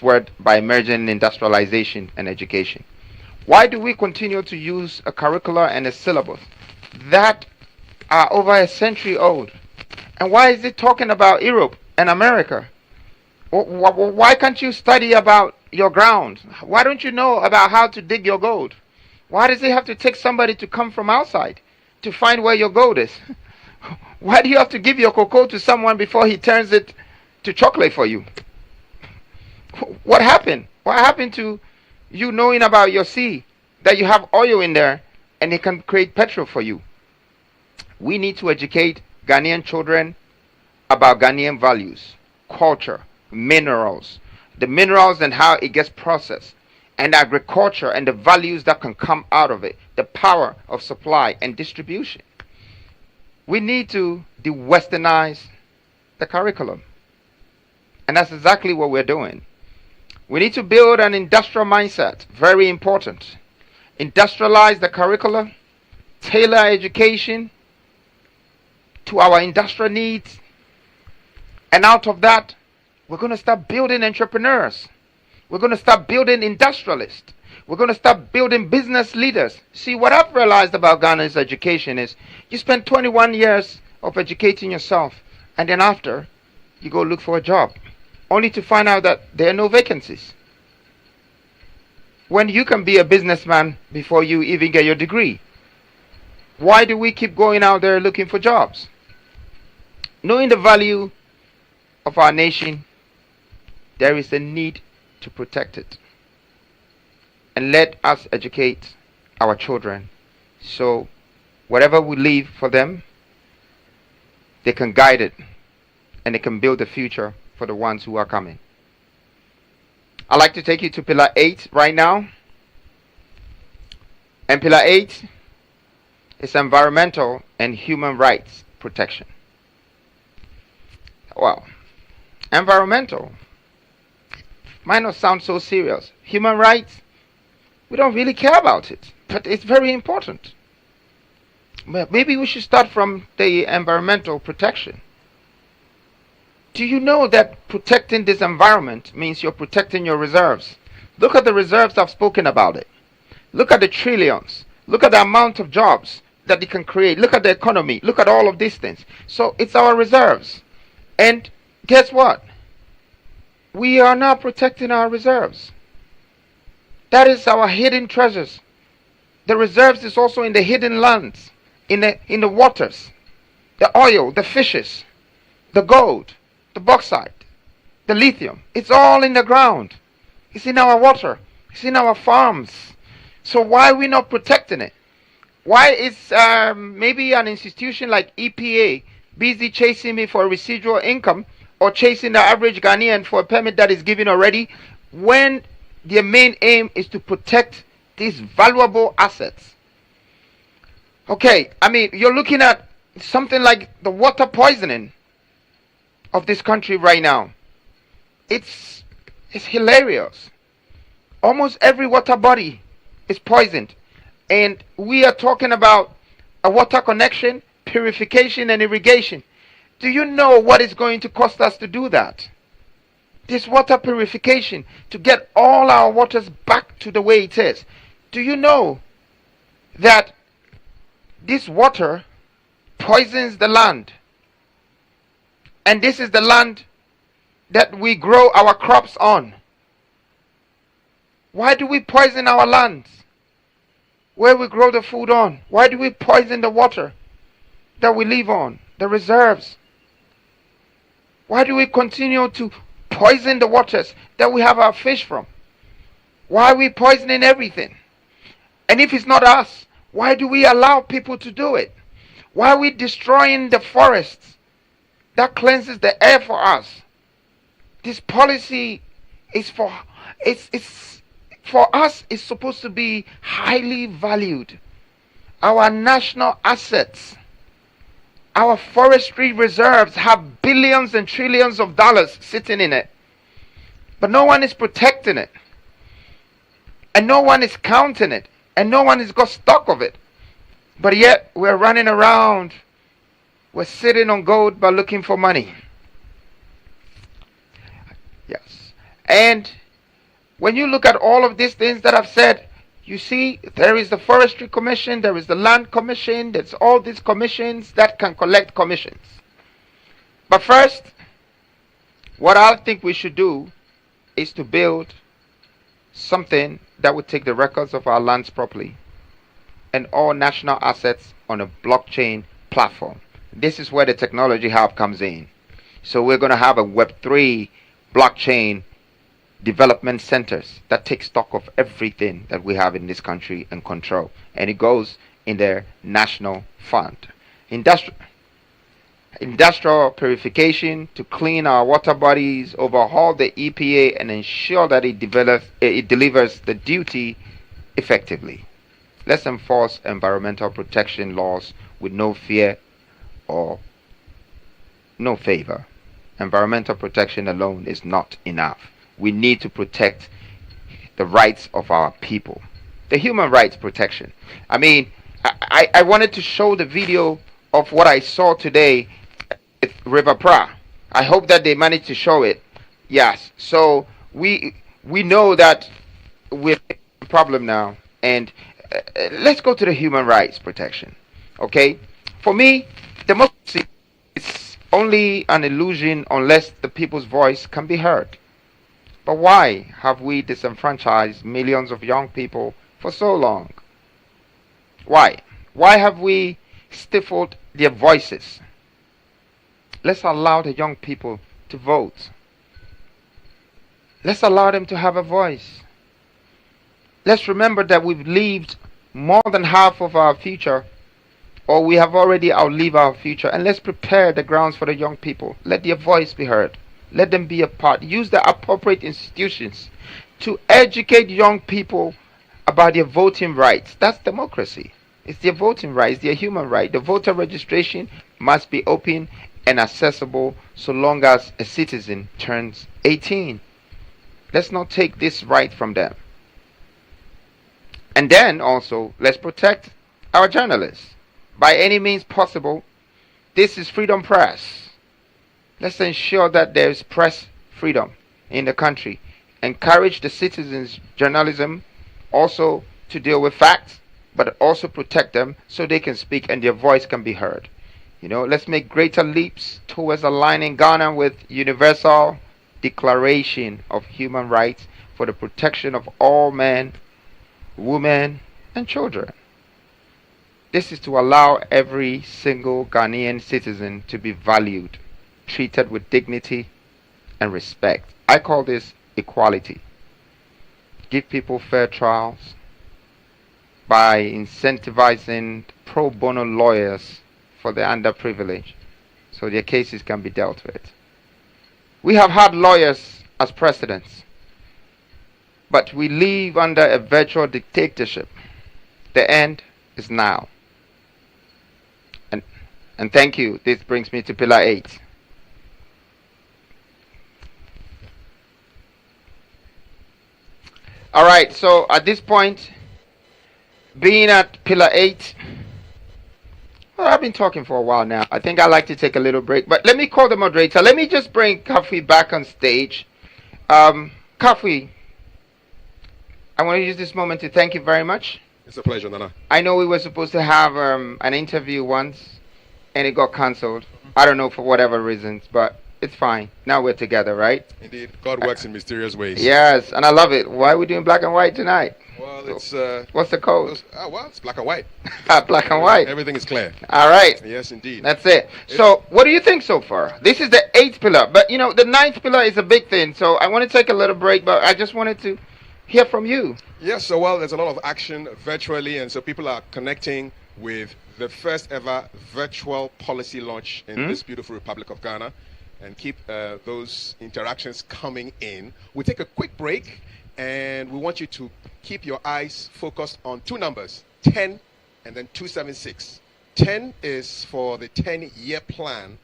word by merging industrialization and education. Why do we continue to use a curricula and a syllabus that are over a century old? And why is it talking about Europe and America? Why can't you study about your ground? Why don't you know about how to dig your gold? Why does it have to take somebody to come from outside to find where your gold is? Why do you have to give your cocoa to someone before he turns it to chocolate for you? What happened? What happened to you knowing about your sea, that you have oil in there and it can create petrol for you? We need to educate Ghanaian children about Ghanaian values, culture, minerals, the minerals and how it gets processed, and agriculture and the values that can come out of it, the power of supply and distribution. We need to de-westernize the curriculum. And that's exactly what we're doing. We need to build an industrial mindset, very important. Industrialize the curriculum, tailor education to our industrial needs. And out of that, we're going to start building entrepreneurs. We're going to start building industrialists. We're going to start building business leaders. See, what I've realized about Ghana's education is you spend 21 years of educating yourself, and then after, you go look for a job, only to find out that there are no vacancies. When you can be a businessman before you even get your degree. Why do we keep going out there looking for jobs? Knowing the value of our nation, there is a need to protect it. And let us educate our children so whatever we leave for them, they can guide it and they can build a future for the ones who are coming. I'd like to take you to pillar 8 right now. And pillar 8 is environmental and human rights protection. Well, environmental might not sound so serious. Human rights, we don't really care about it, but it's very important. Maybe we should start from the environmental protection. Do you know that protecting this environment means you're protecting your reserves? Look at the reserves, I've spoken about it. Look at the trillions. Look at the amount of jobs that it can create. Look at the economy. Look at all of these things. So it's our reserves. And guess what? We are now protecting our reserves. That is our hidden treasures. The reserves is also in the hidden lands, in the waters, the oil, the fishes, the gold, the bauxite, the lithium. It's all in the ground. It's in our water. It's in our farms. So why are we not protecting it? Why is maybe an institution like EPA busy chasing me for residual income or chasing the average Ghanaian for a permit that is given already, when their main aim is to protect these valuable assets? Okay, I mean, you're looking at something like the water poisoning of this country right now. It's hilarious. Almost every water body is poisoned. And we are talking about a water connection, purification and irrigation. Do you know what it's going to cost us to do that? This water purification, to get all our waters back to the way it is. Do you know that this water poisons the land? And this is the land that we grow our crops on. Why do we poison our lands where we grow the food on? Why do we poison the water that we live on, the reserves? Why do we continue to poison the waters that we have our fish from? Why are we poisoning everything? And if it's not us, why do we allow people to do it? Why are we destroying the forests that cleanses the air for us? This policy is for us. It's supposed to be highly valued. Our national assets, our forestry reserves have billions and trillions of dollars sitting in it. But no one is protecting it. And no one is counting it. And no one has got stock of it. But yet we're running around. We're sitting on gold but looking for money. Yes. And when you look at all of these things that I've said, you see, there is the Forestry Commission, there is the Land Commission, there's all these commissions that can collect commissions. But first, what I think we should do is to build something that would take the records of our lands properly and all national assets on a blockchain platform. This is where the technology hub comes in. So we're going to have a Web3 blockchain development centers that take stock of everything that we have in this country and control, and it goes in their national fund. Industrial purification to clean our water bodies, overhaul the EPA, and ensure that it delivers the duty effectively. Let's enforce environmental protection laws with no fear or no favor. Environmental protection alone is not enough. We need to protect the rights of our people. The human rights protection. I mean, I wanted to show the video of what I saw today with River Pra. I hope that they managed to show it. Yes. So we know that we're a problem now. And let's go to the human rights protection. Okay? For me, democracy is only an illusion unless the people's voice can be heard. But why have we disenfranchised millions of young people for so long? Why? Why have we stifled their voices? Let's allow the young people to vote. Let's allow them to have a voice. Let's remember that we've lived more than half of our future, or we have already outlived our future, and let's prepare the grounds for the young people. Let their voice be heard. Let them be a part. Use the appropriate institutions to educate young people about their voting rights. That's democracy. It's their voting rights, it's their human right. The voter registration must be open and accessible so long as a citizen turns 18. Let's not take this right from them. And then also, let's protect our journalists. By any means possible, this is freedom press. Let's ensure that there is press freedom in the country. Encourage the citizens' journalism also to deal with facts, but also protect them so they can speak and their voice can be heard. You know, let's make greater leaps towards aligning Ghana with Universal Declaration of Human Rights for the protection of all men, women, and children. This is to allow every single Ghanaian citizen to be valued, treated with dignity and respect. I call this equality. Give people fair trials by incentivizing pro bono lawyers for the underprivileged so their cases can be dealt with. We have had lawyers as precedents, but we live under a virtual dictatorship. The end is now. And thank you. This brings me to Pillar 8. Alright, so at this point, being at Pillar 8, Well, I've been talking for a while now. I think I'd like to take a little break, but let me call the moderator. Let me just bring Kafui back on stage. Kafui, I want to use this moment to thank you very much. It's a pleasure, Nana. I know we were supposed to have an interview once, and it got cancelled. I don't know for whatever reasons, but it's fine. Now we're together, right? Indeed, God works in mysterious ways. Yes, and I love it. Why are we doing black and white tonight? Well, it's What's the code? well, it's black and white. Black and white. Everything is clear. All right. Yes, indeed. That's it. So, what do you think so far? This is the 8th pillar, but you know, the 9th pillar is a big thing. So, I want to take a little break, but I just wanted to hear from you. Yes, so well, there's a lot of action virtually, and so people are connecting with the first ever virtual policy launch in this beautiful Republic of Ghana, and keep those interactions coming in. We'll take a quick break, and we want you to keep your eyes focused on two numbers, 10 and then 276. 10 is for the 10-year plan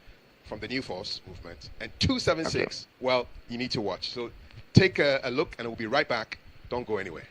from the New Force movement, and 276, well, you need to watch. So take a look, and we'll be right back. Don't go anywhere.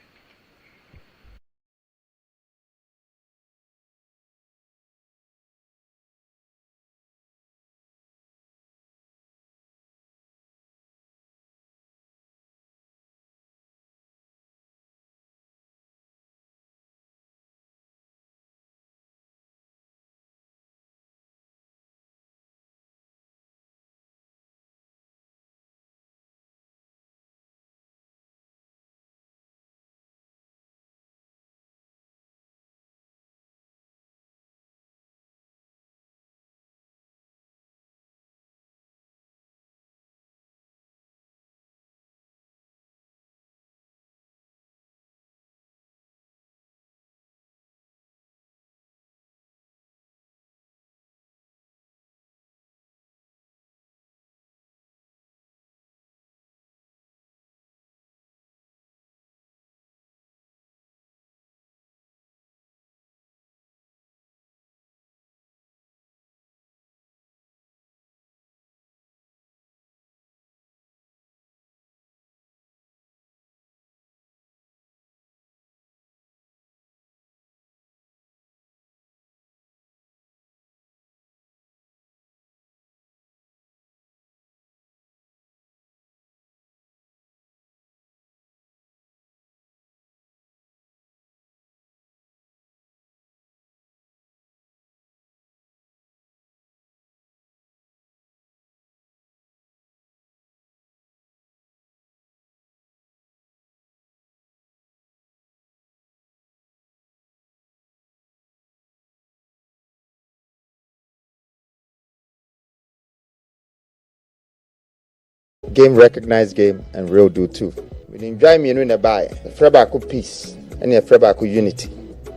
Game recognized game and real do too. We enjoy me in a buy. The Frebaco peace and the Frebaco unity.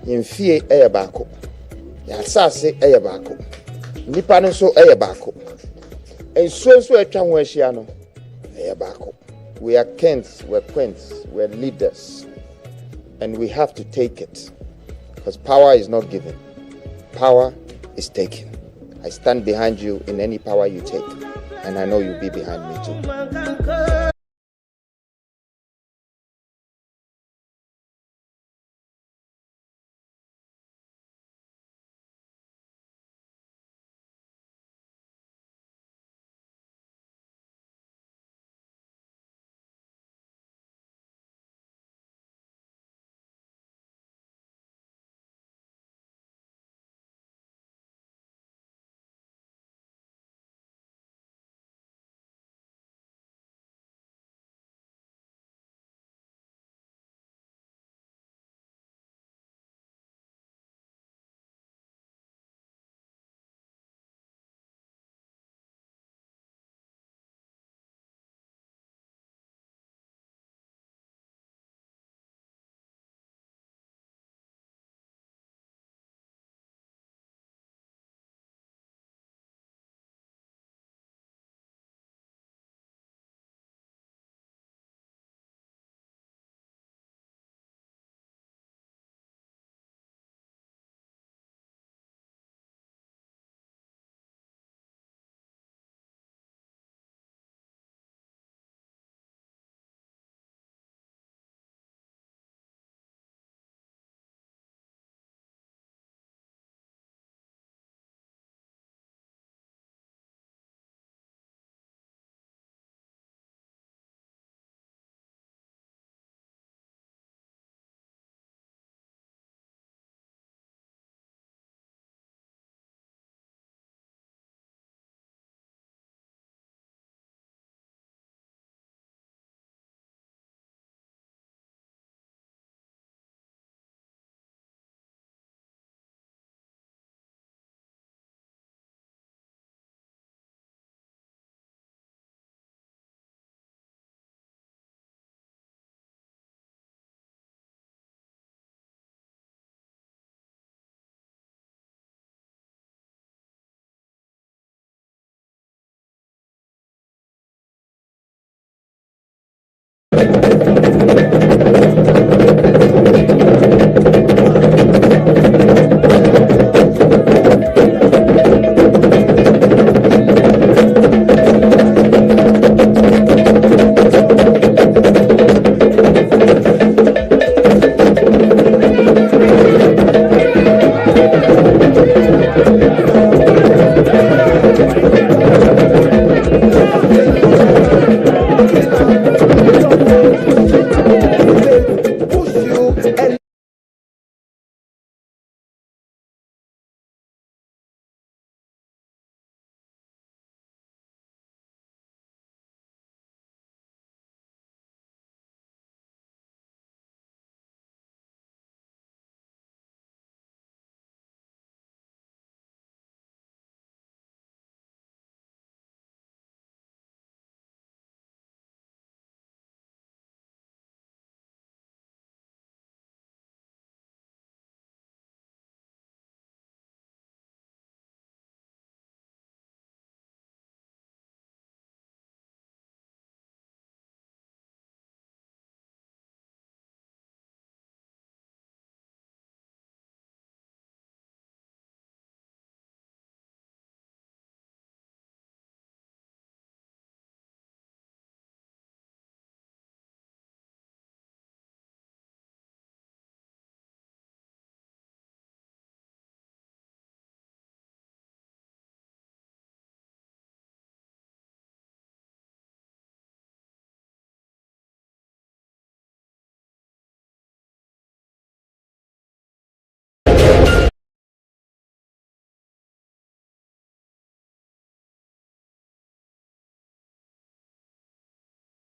In fear air bako. Yasase air bako. Nipano so air bako. And so a chanweshiano air bako. We are kings, we're queens, we're leaders. And we have to take it. Because power is not given. Power is taken. I stand behind you in any power you take. And I know you'll be behind me too.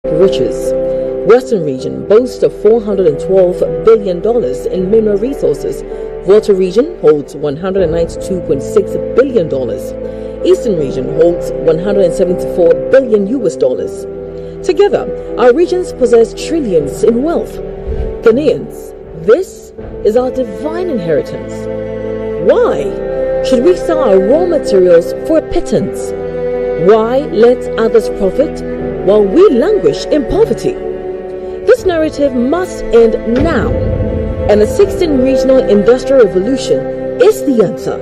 Riches. Western region boasts of $412 billion in mineral resources. Volta region holds $192.6 billion. Eastern region holds $174 billion US dollars. Together, our regions possess trillions in wealth. Ghanaians, this is our divine inheritance. Why should we sell our raw materials for a pittance? Why let others profit while we languish in poverty? This narrative must end now, and the 16th Regional Industrial Revolution is the answer.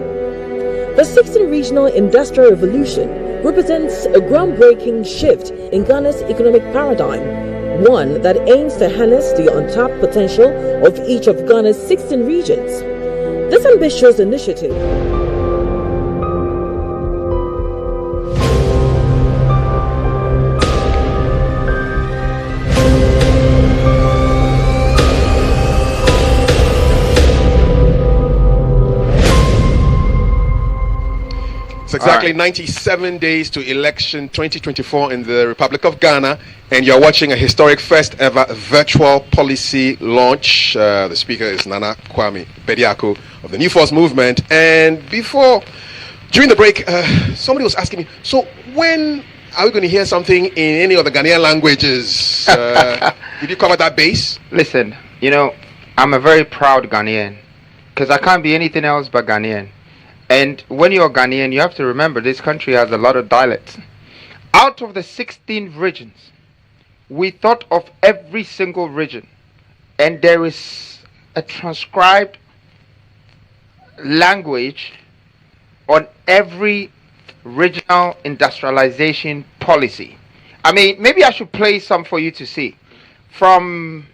The 16th Regional Industrial Revolution represents a groundbreaking shift in Ghana's economic paradigm, one that aims to harness the untapped potential of each of Ghana's 16 regions. This ambitious initiative It's exactly 97 days to election 2024 in the Republic of Ghana, and you're watching a historic first ever virtual policy launch. The speaker is Nana Kwame Bediako of the New Force Movement. And during the break, somebody was asking me, so when are we going to hear something in any of the Ghanaian languages? Did you cover that base? Listen, I'm a very proud Ghanaian because I can't be anything else but Ghanaian. And when you're Ghanaian, you have to remember this country has a lot of dialects. Out of the 16 regions, we thought of every single region. And there is a transcribed language on every regional industrialization policy. I mean, maybe I should play some for you to see. From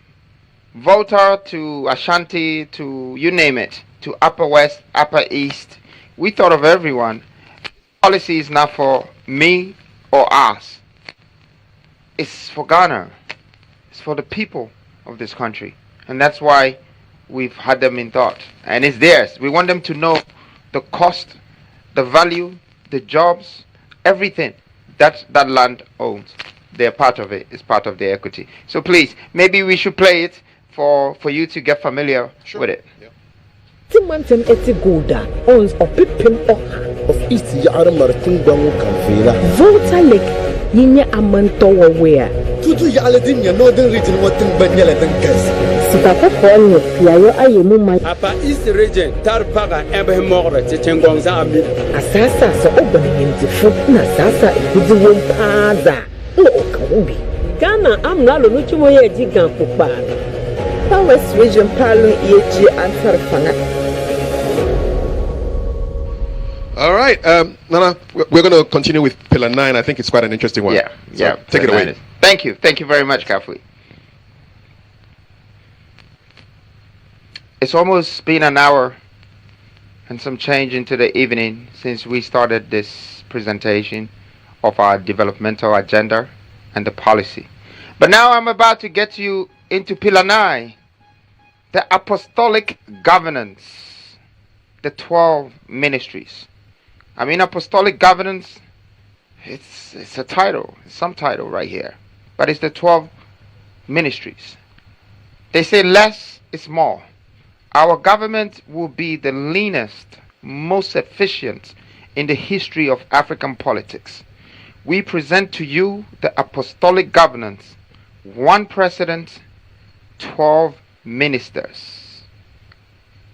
Volta to Ashanti to you name it, to Upper West, Upper East. We thought of everyone. Policy is not for me or us. It's for Ghana. It's for the people of this country. And that's why we've had them in thought. And it's theirs. We want them to know the cost, the value, the jobs, everything that land owns. They're part of it. It's part of their equity. So please, maybe we should play it for you to get familiar with it. Yeah. Timantam eti goda owns opipim oha of East Yara Martin Gwangu Kamvela. Volta Lake yinya amantowa where Tutu Yaladin, your northern region, what in Banyala than Kes. Sitaka Kwani Piayo Ayemuma Apa East region, Tarpaga, Ebemore, Tengongza Ami. Asasa so opening into foot na sasa ikudu paza. Oh Kaubi. Ghana amnalo nuchumoye jigan kupana. West region Palu EG answer fana. All right, Nana, we're going to continue with Pillar 9. I think it's quite an interesting one. Yeah. Take it away. Thank you very much, Kafui. It's almost been an hour and some change into the evening since we started this presentation of our developmental agenda and the policy. But now I'm about to get you into Pillar 9, the Apostolic governance, the 12 ministries. I mean, Apostolic governance, it's a title, some title right here, but it's the 12 ministries. They say less is more. Our government will be the leanest, most efficient in the history of African politics. We present to you the apostolic governance, 1 president, 12 ministers.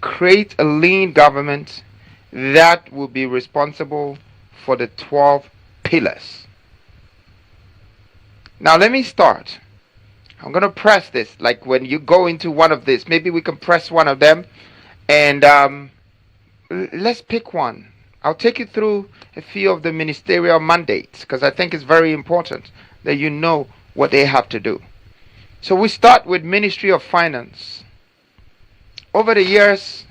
Create a lean government that will be responsible for the 12 pillars. Now let me start. I'm going to press this, like when you go into one of this, maybe we can press one of them, and let's pick one. I'll take you through a few of the ministerial mandates, because I think it's very important that you know what they have to do. So we start with Ministry of Finance. Over the years,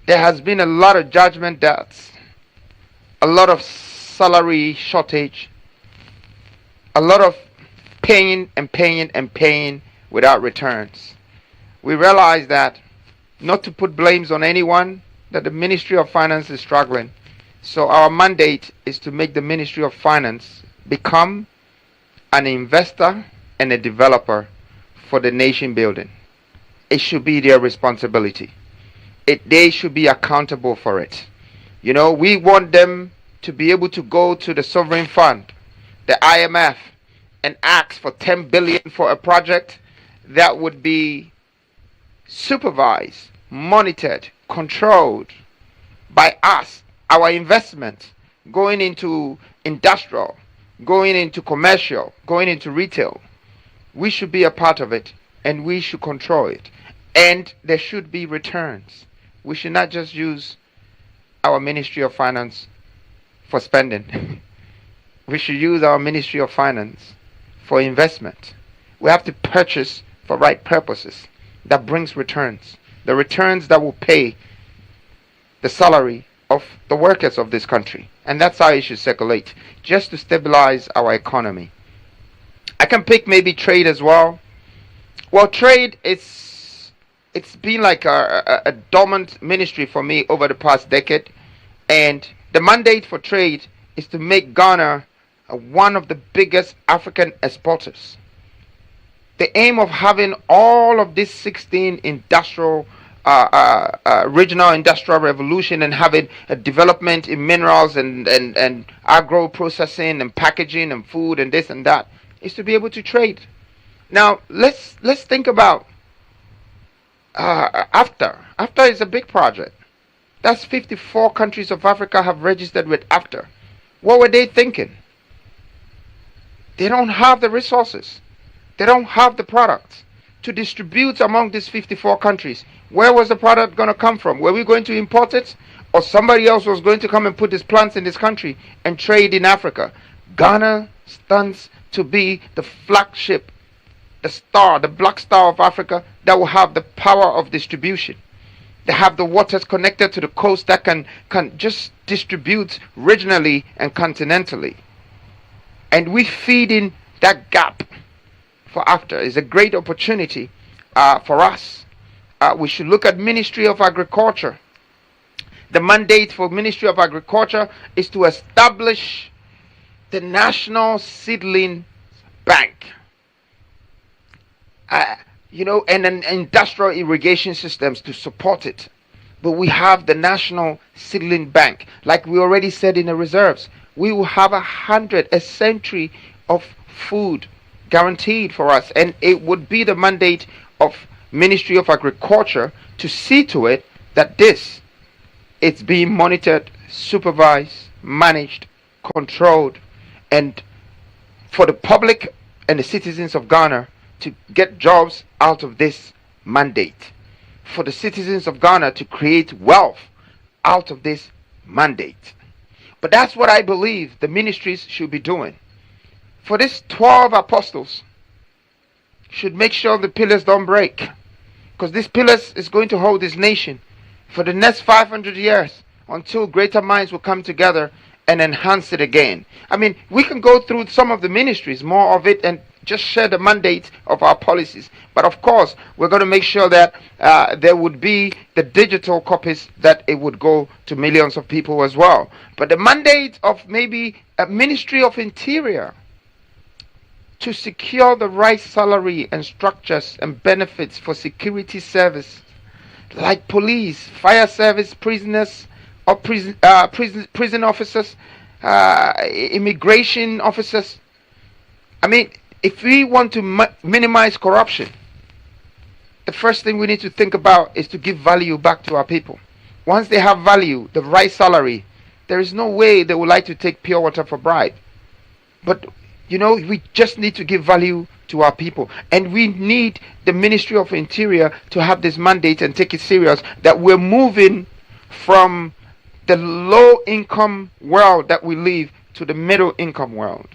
there has been a lot of judgment debts, a lot of salary shortage, a lot of paying and paying and paying without returns. We realize that, not to put blames on anyone, that the Ministry of Finance is struggling. So our mandate is to make the Ministry of Finance become an investor and a developer for the nation building. It should be their responsibility. They should be accountable for it. You know, we want them to be able to go to the sovereign fund, the IMF, and ask for 10 billion for a project that would be supervised, monitored, controlled by us, our investment going into industrial, going into commercial, going into retail. We should be a part of it, and we should control it. And there should be returns. We should not just use our Ministry of Finance for spending. We should use our Ministry of Finance for investment. We have to purchase for right purposes that brings returns. The returns that will pay the salary of the workers of this country. And that's how it should circulate, just to stabilize our economy. I can pick maybe trade as well. Well, trade, it's been like a dormant ministry for me over the past decade. And the mandate for trade is to make Ghana one of the biggest African exporters. The aim of having all of these 16 industrial, regional industrial revolution, and having a development in minerals and agro processing and packaging and food and this and that, is to be able to trade. Now let's think about AFTA. AFTA is a big project. That's 54 countries of Africa have registered with AFTA. What were they thinking? They don't have the resources. They don't have the products to distribute among these 54 countries. Where was the product going to come from? Were we going to import it? Or somebody else was going to come and put these plants in this country and trade in Africa? Ghana stands to be the flagship, the star, the black star of Africa that will have the power of distribution. They have the waters connected to the coast that can just distribute regionally and continentally. And we feed in that gap for AFTA. It's a great opportunity for us. We should look at Ministry of Agriculture. The mandate for Ministry of Agriculture is to establish the National Seedling Bank. And an industrial irrigation systems to support it. But we have the National Seedling Bank. Like we already said in the reserves, we will have a century of food guaranteed for us. And it would be the mandate of Ministry of Agriculture to see to it that it's being monitored, supervised, managed, controlled, and for the public and the citizens of Ghana to get jobs out of this mandate. For the citizens of Ghana to create wealth out of this mandate. But that's what I believe the ministries should be doing. For these 12 apostles should make sure the pillars don't break. Because these pillars is going to hold this nation for the next 500 years until greater minds will come together and enhance it again. I mean, we can go through some of the ministries, more of it, and just share the mandate of our policies. But of course, we're going to make sure that there would be the digital copies, that it would go to millions of people as well. But the mandate of maybe a Ministry of Interior to secure the right salary and structures and benefits for security service, like police, fire service, prisoners, or prison officers, immigration officers. I mean, if we want to minimize corruption, the first thing we need to think about is to give value back to our people. Once they have value, the right salary, there is no way they would like to take pure water for bribe. But, we just need to give value to our people. And we need the Ministry of Interior to have this mandate and take it serious, that we're moving from the low-income world that we live to the middle-income world.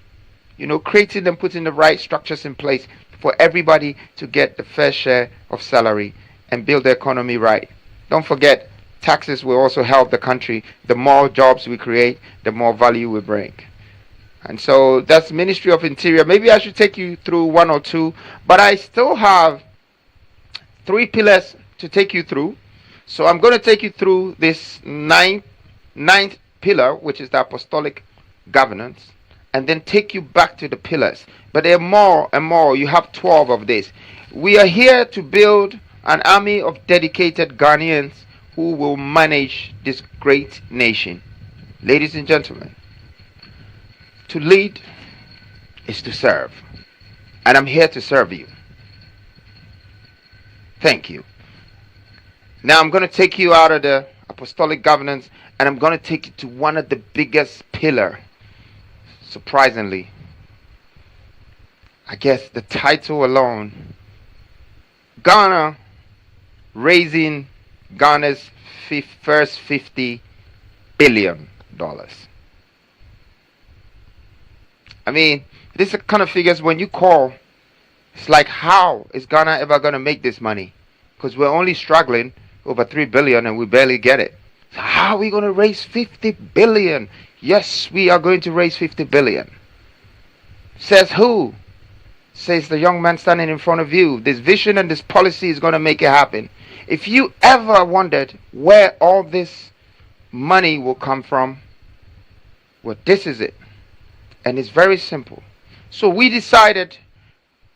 Creating and putting the right structures in place for everybody to get the fair share of salary and build the economy right. Don't forget, taxes will also help the country. The more jobs we create, the more value we bring. And so that's Ministry of Interior. Maybe I should take you through one or two, but I still have 3 pillars to take you through. So I'm going to take you through this ninth pillar, which is the apostolic governance, and then take you back to the pillars. But there are more and more. You have 12 of this. We are here to build an army of dedicated Ghanaians who will manage this great nation. Ladies and gentlemen, to lead is to serve. And I'm here to serve you. Thank you. Now I'm going to take you out of the apostolic governance, and I'm going to take you to one of the biggest pillars. Surprisingly, I guess the title alone, Ghana raising Ghana's first $50 billion. I mean, this kind of figures when you call, it's like, how is Ghana ever going to make this money? Because we're only struggling over 3 billion and we barely get it. So how are we going to raise 50 billion? Yes, we are going to raise 50 billion. Says who? Says the young man standing in front of you. This vision and this policy is going to make it happen. If you ever wondered where all this money will come from, well, this is it. And it's very simple. So we decided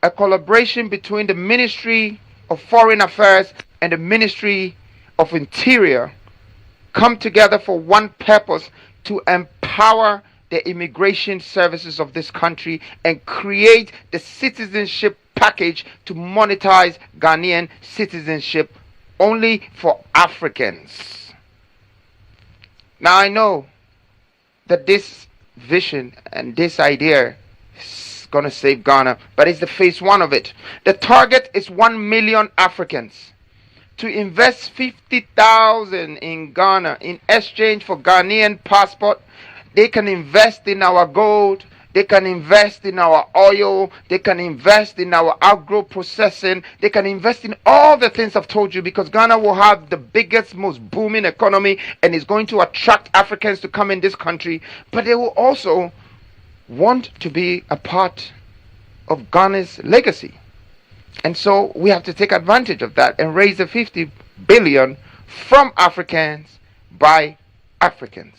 a collaboration between the Ministry of Foreign Affairs and the Ministry of Interior come together for one purpose: to empower the immigration services of this country and create the citizenship package to monetize Ghanaian citizenship only for Africans. Now I know that this vision and this idea is going to save Ghana, but it's the phase 1 of it. The target is 1 million Africans to invest 50,000 in Ghana in exchange for Ghanaian passport. They can invest in our gold, they can invest in our oil, they can invest in our agro processing, they can invest in all the things I've told you, because Ghana will have the biggest, most booming economy and is going to attract Africans to come in this country. But they will also want to be a part of Ghana's legacy. And so we have to take advantage of that and raise the 50 billion from Africans by Africans.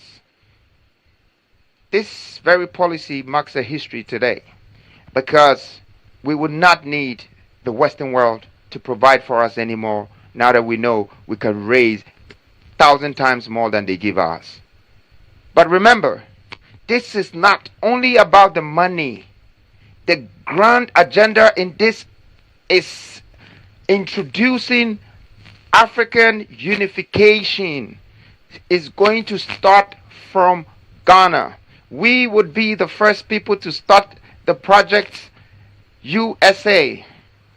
This very policy marks a history today, because we would not need the Western world to provide for us anymore, now that we know we can raise 1,000 times more than they give us. But remember, this is not only about the money. The grand agenda in this is introducing African unification. Is going to start from Ghana. We would be the first people to start the project USA,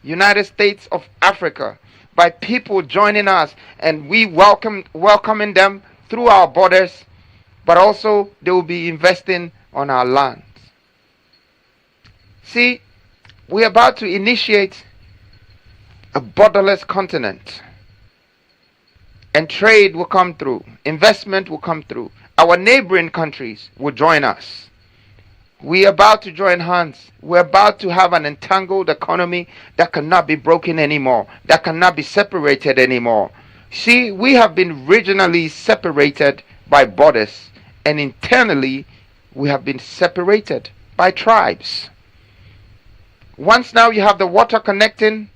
United States of Africa, by people joining us, and we welcoming them through our borders, but also they will be investing on our lands. See, we're about to initiate a borderless continent. and trade will come through. Investment will come through. Our neighboring countries will join us. We are about to join hands. We're about to have an entangled economy that cannot be broken anymore, that cannot be separated anymore. See, we have been regionally separated by borders, and internally we have been separated by tribes. Once now you have the water connecting,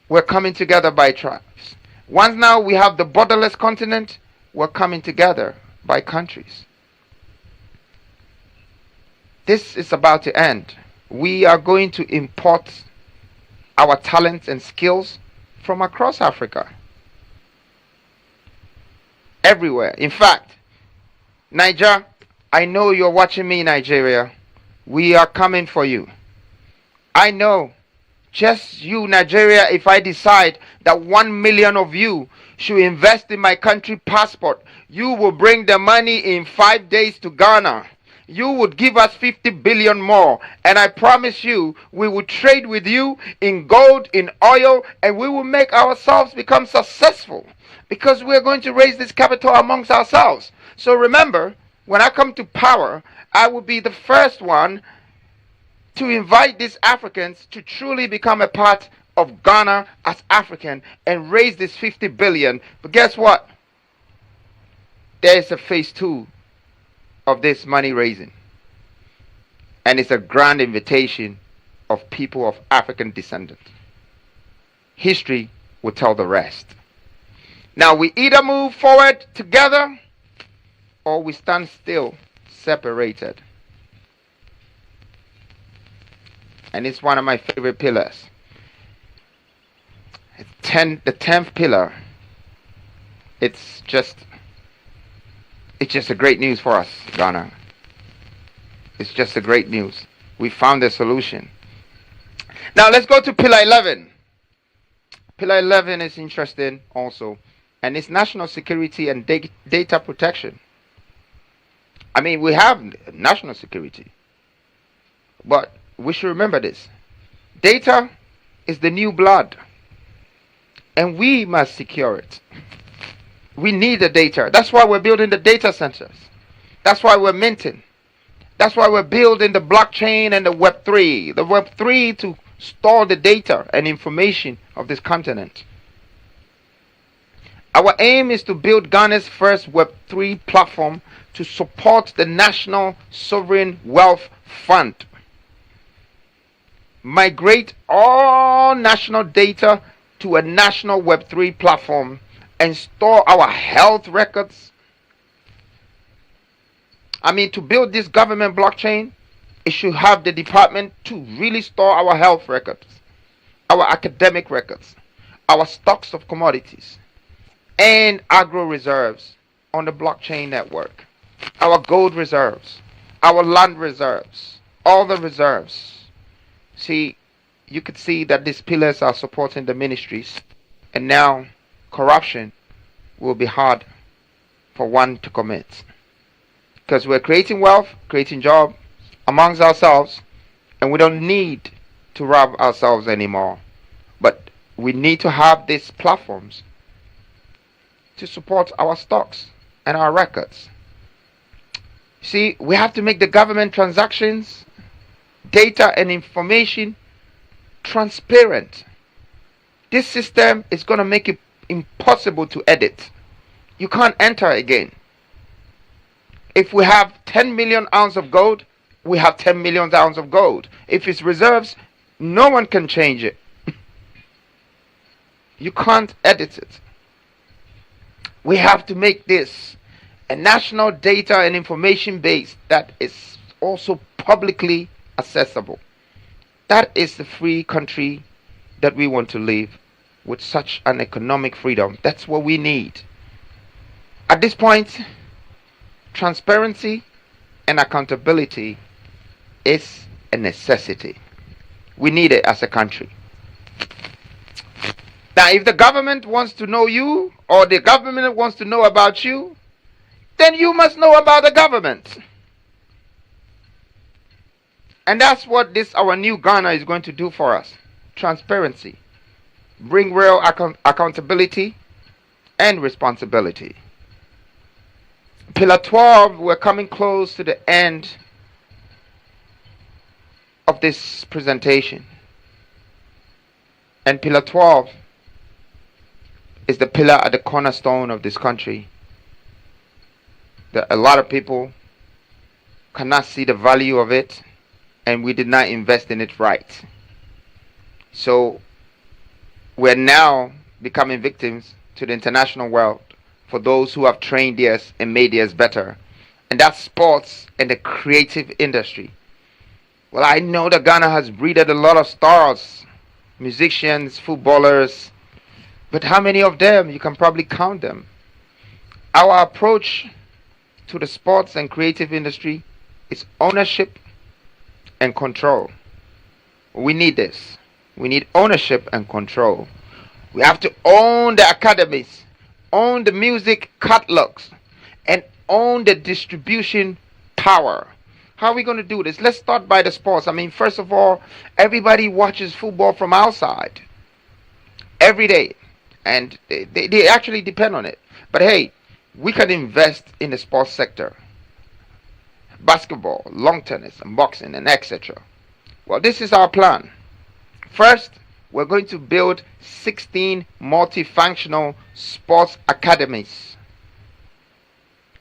we're coming together by tribes. Once now we have the borderless continent, we're coming together by countries. This is about to end. We are going to import our talents and skills from across Africa. Everywhere. In fact, Niger, I know you're watching me in Nigeria. We are coming for you. I know, just you, Nigeria, if I decide that 1 million of you should invest in my country passport, you will bring the money in 5 days to Ghana. You would give us 50 billion more, and I promise you, we will trade with you in gold, in oil, and we will make ourselves become successful, because we are going to raise this capital amongst ourselves. So remember, when I come to power, I will be the first one to invite these Africans to truly become a part of Ghana as African and raise this 50 billion. But guess what? There is a phase 2 of this money raising, and it's a grand invitation of people of African descent. History will tell the rest. Now we either move forward together or we stand still, separated. And it's one of my favorite pillars. The 10th pillar. It's just a great news for us, Ghana. It's just a great news. We found a solution. Now let's go to pillar 11. Pillar 11 is interesting also, and it's national security and data protection. I mean, we have national security, but we should remember this. Data is the new blood, and we must secure it. We need the data. That's why we're building the data centers. That's why we're minting. That's why we're building the blockchain and the Web3. The Web3 to store the data and information of this continent. Our aim is to build Ghana's first Web3 platform to support the National Sovereign Wealth Fund. Migrate all national data to a national Web3 platform and store our health records. I mean, to build this government blockchain, it should have the department to really store our health records, our academic records, our stocks of commodities, and agro reserves on the blockchain network, our gold reserves, our land reserves, all the reserves. See, you could see that these pillars are supporting the ministries, and now corruption will be hard for one to commit, because we're creating wealth, creating jobs amongst ourselves, and we don't need to rob ourselves anymore. But we need to have these platforms to support our stocks and our records. See, we have to make the government transactions, data and information transparent. This system is going to make it impossible to edit. You can't enter again. If we have 10 million ounces of gold, we have 10 million ounces of gold. If it's reserves, no one can change it. You can't edit it. We have to make this a national data and information base that is also publicly accessible. That is the free country that we want to live, with such an economic freedom. That's what we need. At this point, transparency and accountability is a necessity. We need it as a country. Now, if the government wants to know you, or the government wants to know about you, then you must know about the government. And that's what this, our new Ghana, is going to do for us. Transparency. Bring real accountability and responsibility. Pillar 12, we're coming close to the end of this presentation. And Pillar 12 is the pillar at the cornerstone of this country. That a lot of people cannot see the value of it, and we did not invest in it right. So we're now becoming victims to the international world for those who have trained theirs and made theirs better. And that's sports and the creative industry. Well, I know that Ghana has breeded a lot of stars, musicians, footballers, but how many of them? You can probably count them. Our approach to the sports and creative industry is ownership and control. We need this. We need ownership and control. We have to own the academies, own the music catalogs, and own the distribution power. How are we going to do this? Let's start by the sports. I mean, first of all, everybody watches football from outside every day, and they actually depend on it. But hey, we can invest in the sports sector. Basketball, lawn tennis, and boxing, and etc. Well, this is our plan. First, we're going to build 16 multifunctional sports academies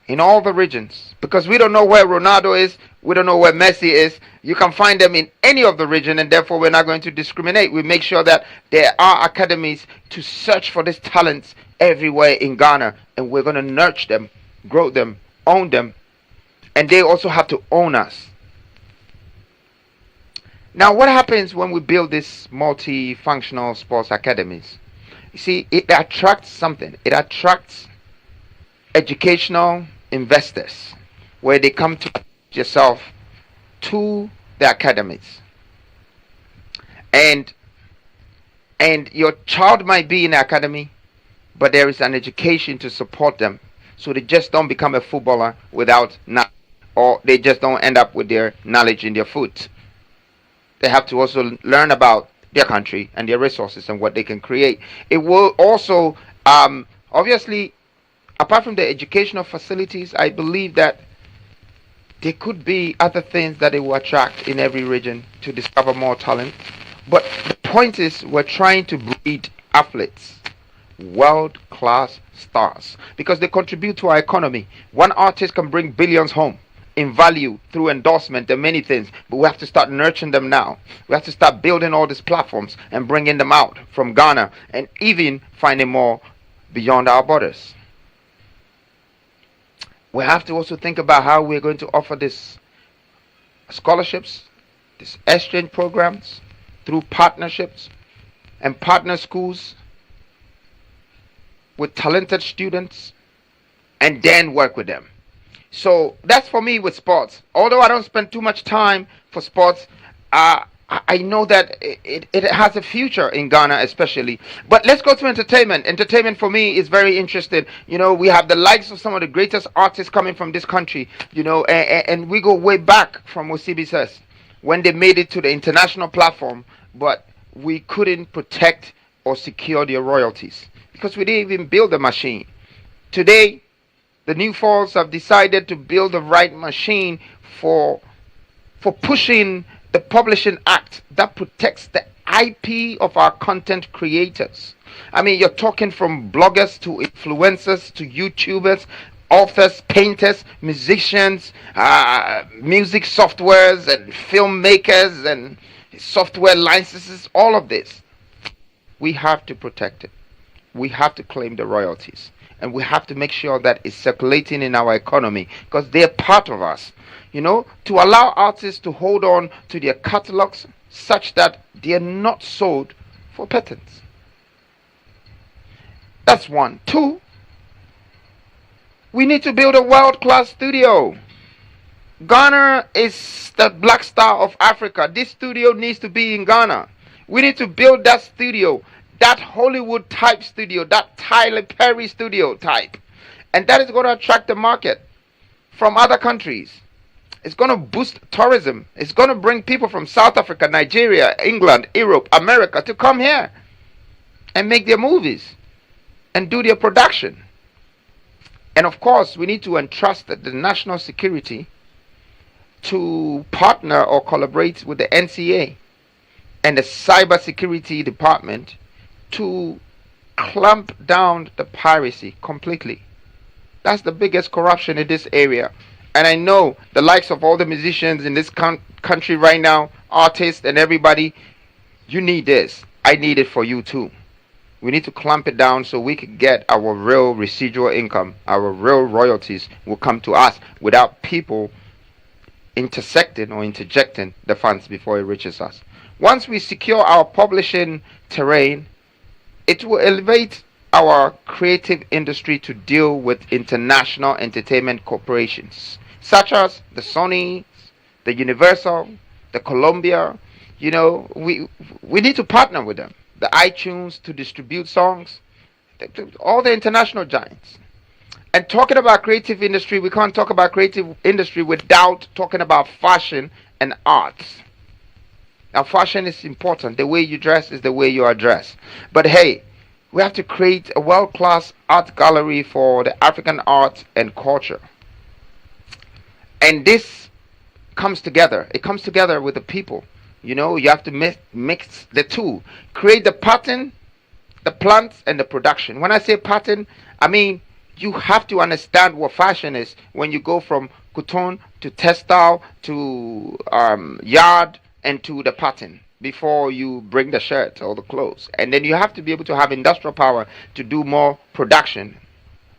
in all the regions, because we don't know where Ronaldo is, we don't know where Messi is. You can find them in any of the region, and therefore we're not going to discriminate. We make sure that there are academies to search for these talents everywhere in Ghana, and we're going to nurture them, grow them, own them, and they also have to own us. Now, what happens when we build these multifunctional sports academies? You see, it attracts something. It attracts educational investors, where they come to yourself to the academies. And your child might be in the academy, but there is an education to support them. So they just don't become a footballer without knowledge, or they just don't end up with their knowledge in their foot. They have to also learn about their country and their resources and what they can create. It will also, obviously, apart from the educational facilities, I believe that there could be other things that it will attract in every region to discover more talent. But the point is, we're trying to breed athletes, world-class stars, because they contribute to our economy. One artist can bring billions home in value through endorsement and many things, but we have to start nurturing them now. We have to start building all these platforms and bringing them out from Ghana, and even finding more beyond our borders. We have to also think about how we're going to offer these scholarships, these exchange programs, through partnerships and partner schools with talented students, and then work with them. So that's for me with sports. Although I don't spend too much time for sports, I know that it has a future in Ghana especially. But let's go to entertainment. Entertainment for me is very interesting. You know, we have the likes of some of the greatest artists coming from this country, you know, and we go way back from Osibi says, when they made it to the international platform, but we couldn't protect or secure their royalties because we didn't even build the machine. Today, the New Falls have decided to build the right machine for pushing the Publishing Act that protects the IP of our content creators. I mean, you're talking from bloggers to influencers to YouTubers, authors, painters, musicians, music softwares and filmmakers and software licenses, all of this. We have to protect it. We have to claim the royalties. And we have to make sure that it's circulating in our economy because they're part of us. You know, to allow artists to hold on to their catalogs such that they're not sold for patents. That's one. Two, we need to build a world-class studio. Ghana is the black star of Africa. This studio needs to be in Ghana. We need to build that studio, that Hollywood type studio, that Tyler Perry studio type. And that is going to attract the market from other countries. It's going to boost tourism. It's going to bring people from South Africa, Nigeria, England, Europe, America to come here and make their movies. and do their production. And of course, we need to entrust the national security to partner or collaborate with the NCA and the cybersecurity department to clamp down the piracy completely. That's the biggest corruption in this area. And I know the likes of all the musicians in this country right now, artists and everybody, you need this. I need it for you too. We need to clamp it down so we can get our real residual income. Our real royalties will come to us without people intersecting or interjecting the funds before it reaches us. Once we secure our publishing terrain, it will elevate our creative industry to deal with international entertainment corporations such as the Sony, the Universal, the Columbia. You know, we need to partner with them. The iTunes to distribute songs, all the international giants. And talking about creative industry, we can't talk about creative industry without talking about fashion and arts. Now, fashion is important. The way you dress is the way you are dressed. But hey, we have to create a world-class art gallery for the African art and culture. And this comes together. It comes together with the people. You know, you have to mix the two. Create the pattern, the plants, and the production. When I say pattern, I mean you have to understand what fashion is when you go from coton to textile to yard and to the pattern before you bring the shirt or the clothes. And then you have to be able to have industrial power to do more production,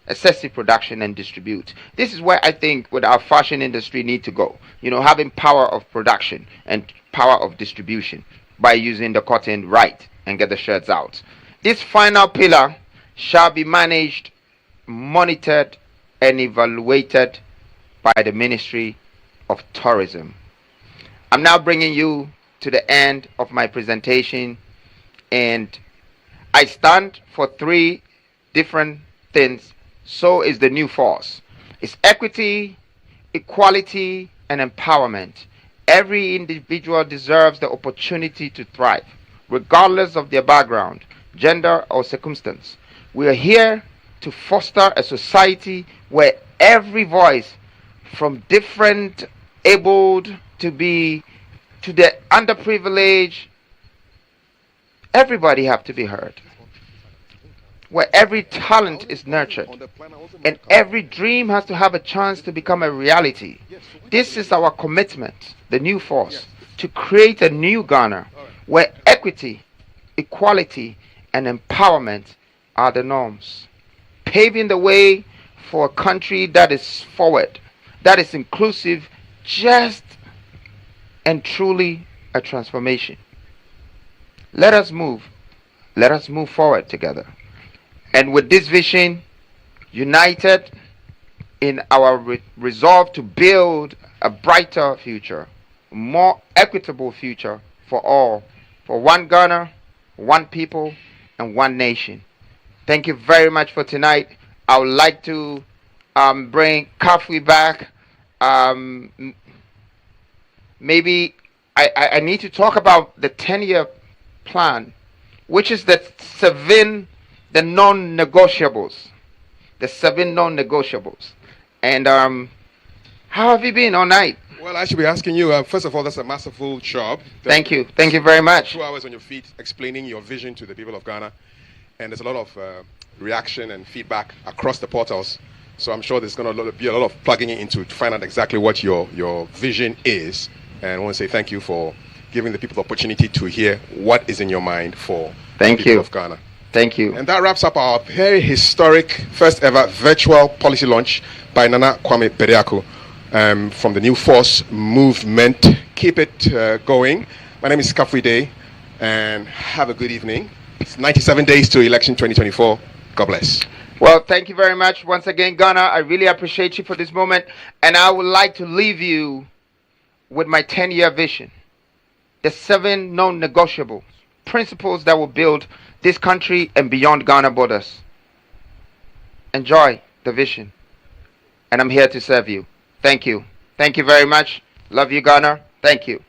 excessive production, and distribute. This is where I think with our fashion industry need to go. You know, having power of production and power of distribution by using the cotton right and get the shirts out. This final pillar shall be managed, monitored, and evaluated by the Ministry of Tourism. I'm now bringing you to the end of my presentation, and I stand for three different things. So is the new force. It's equity, equality, and empowerment. Every individual deserves the opportunity to thrive, regardless of their background, gender, or circumstance. We are here to foster a society where every voice, from different abled to the underprivileged, everybody have to be heard. Where every talent is nurtured and every dream has to have a chance to become a reality. This is our commitment, the new force, to create a new Ghana where equity, equality, and empowerment are the norms, paving the way for a country that is forward, that is inclusive, just and truly a transformation. Let us move forward together. And with this vision, united in our resolve to build a brighter future, a more equitable future for all, for one Ghana, one people, and one nation. Thank you very much for tonight. I would like to bring Kafui back. Maybe I need to talk about the 10-year plan, which is the non-negotiables. The 7 non-negotiables. And how have you been all night? Well, I should be asking you, first of all, that's a masterful job. Thank you. Thank you very much. 2 hours on your feet explaining your vision to the people of Ghana. And there's a lot of reaction and feedback across the portals. So I'm sure there's going to be a lot of plugging into to find out exactly what your vision is. And I want to say thank you for giving the people the opportunity to hear what is in your mind for the people of Ghana. Thank you. And that wraps up our very historic first ever virtual policy launch by Nana Kwame Bediako from the New Force movement. Keep it going. My name is Kafui Day, and have a good evening. It's 97 days to election 2024. God bless. Well, thank you very much once again, Ghana. I really appreciate you for this moment, and I would like to leave you with my 10-year vision. The 7 non-negotiable principles that will build this country and beyond Ghana borders. Enjoy the vision. And I'm here to serve you. Thank you. Thank you very much. Love you, Ghana. Thank you.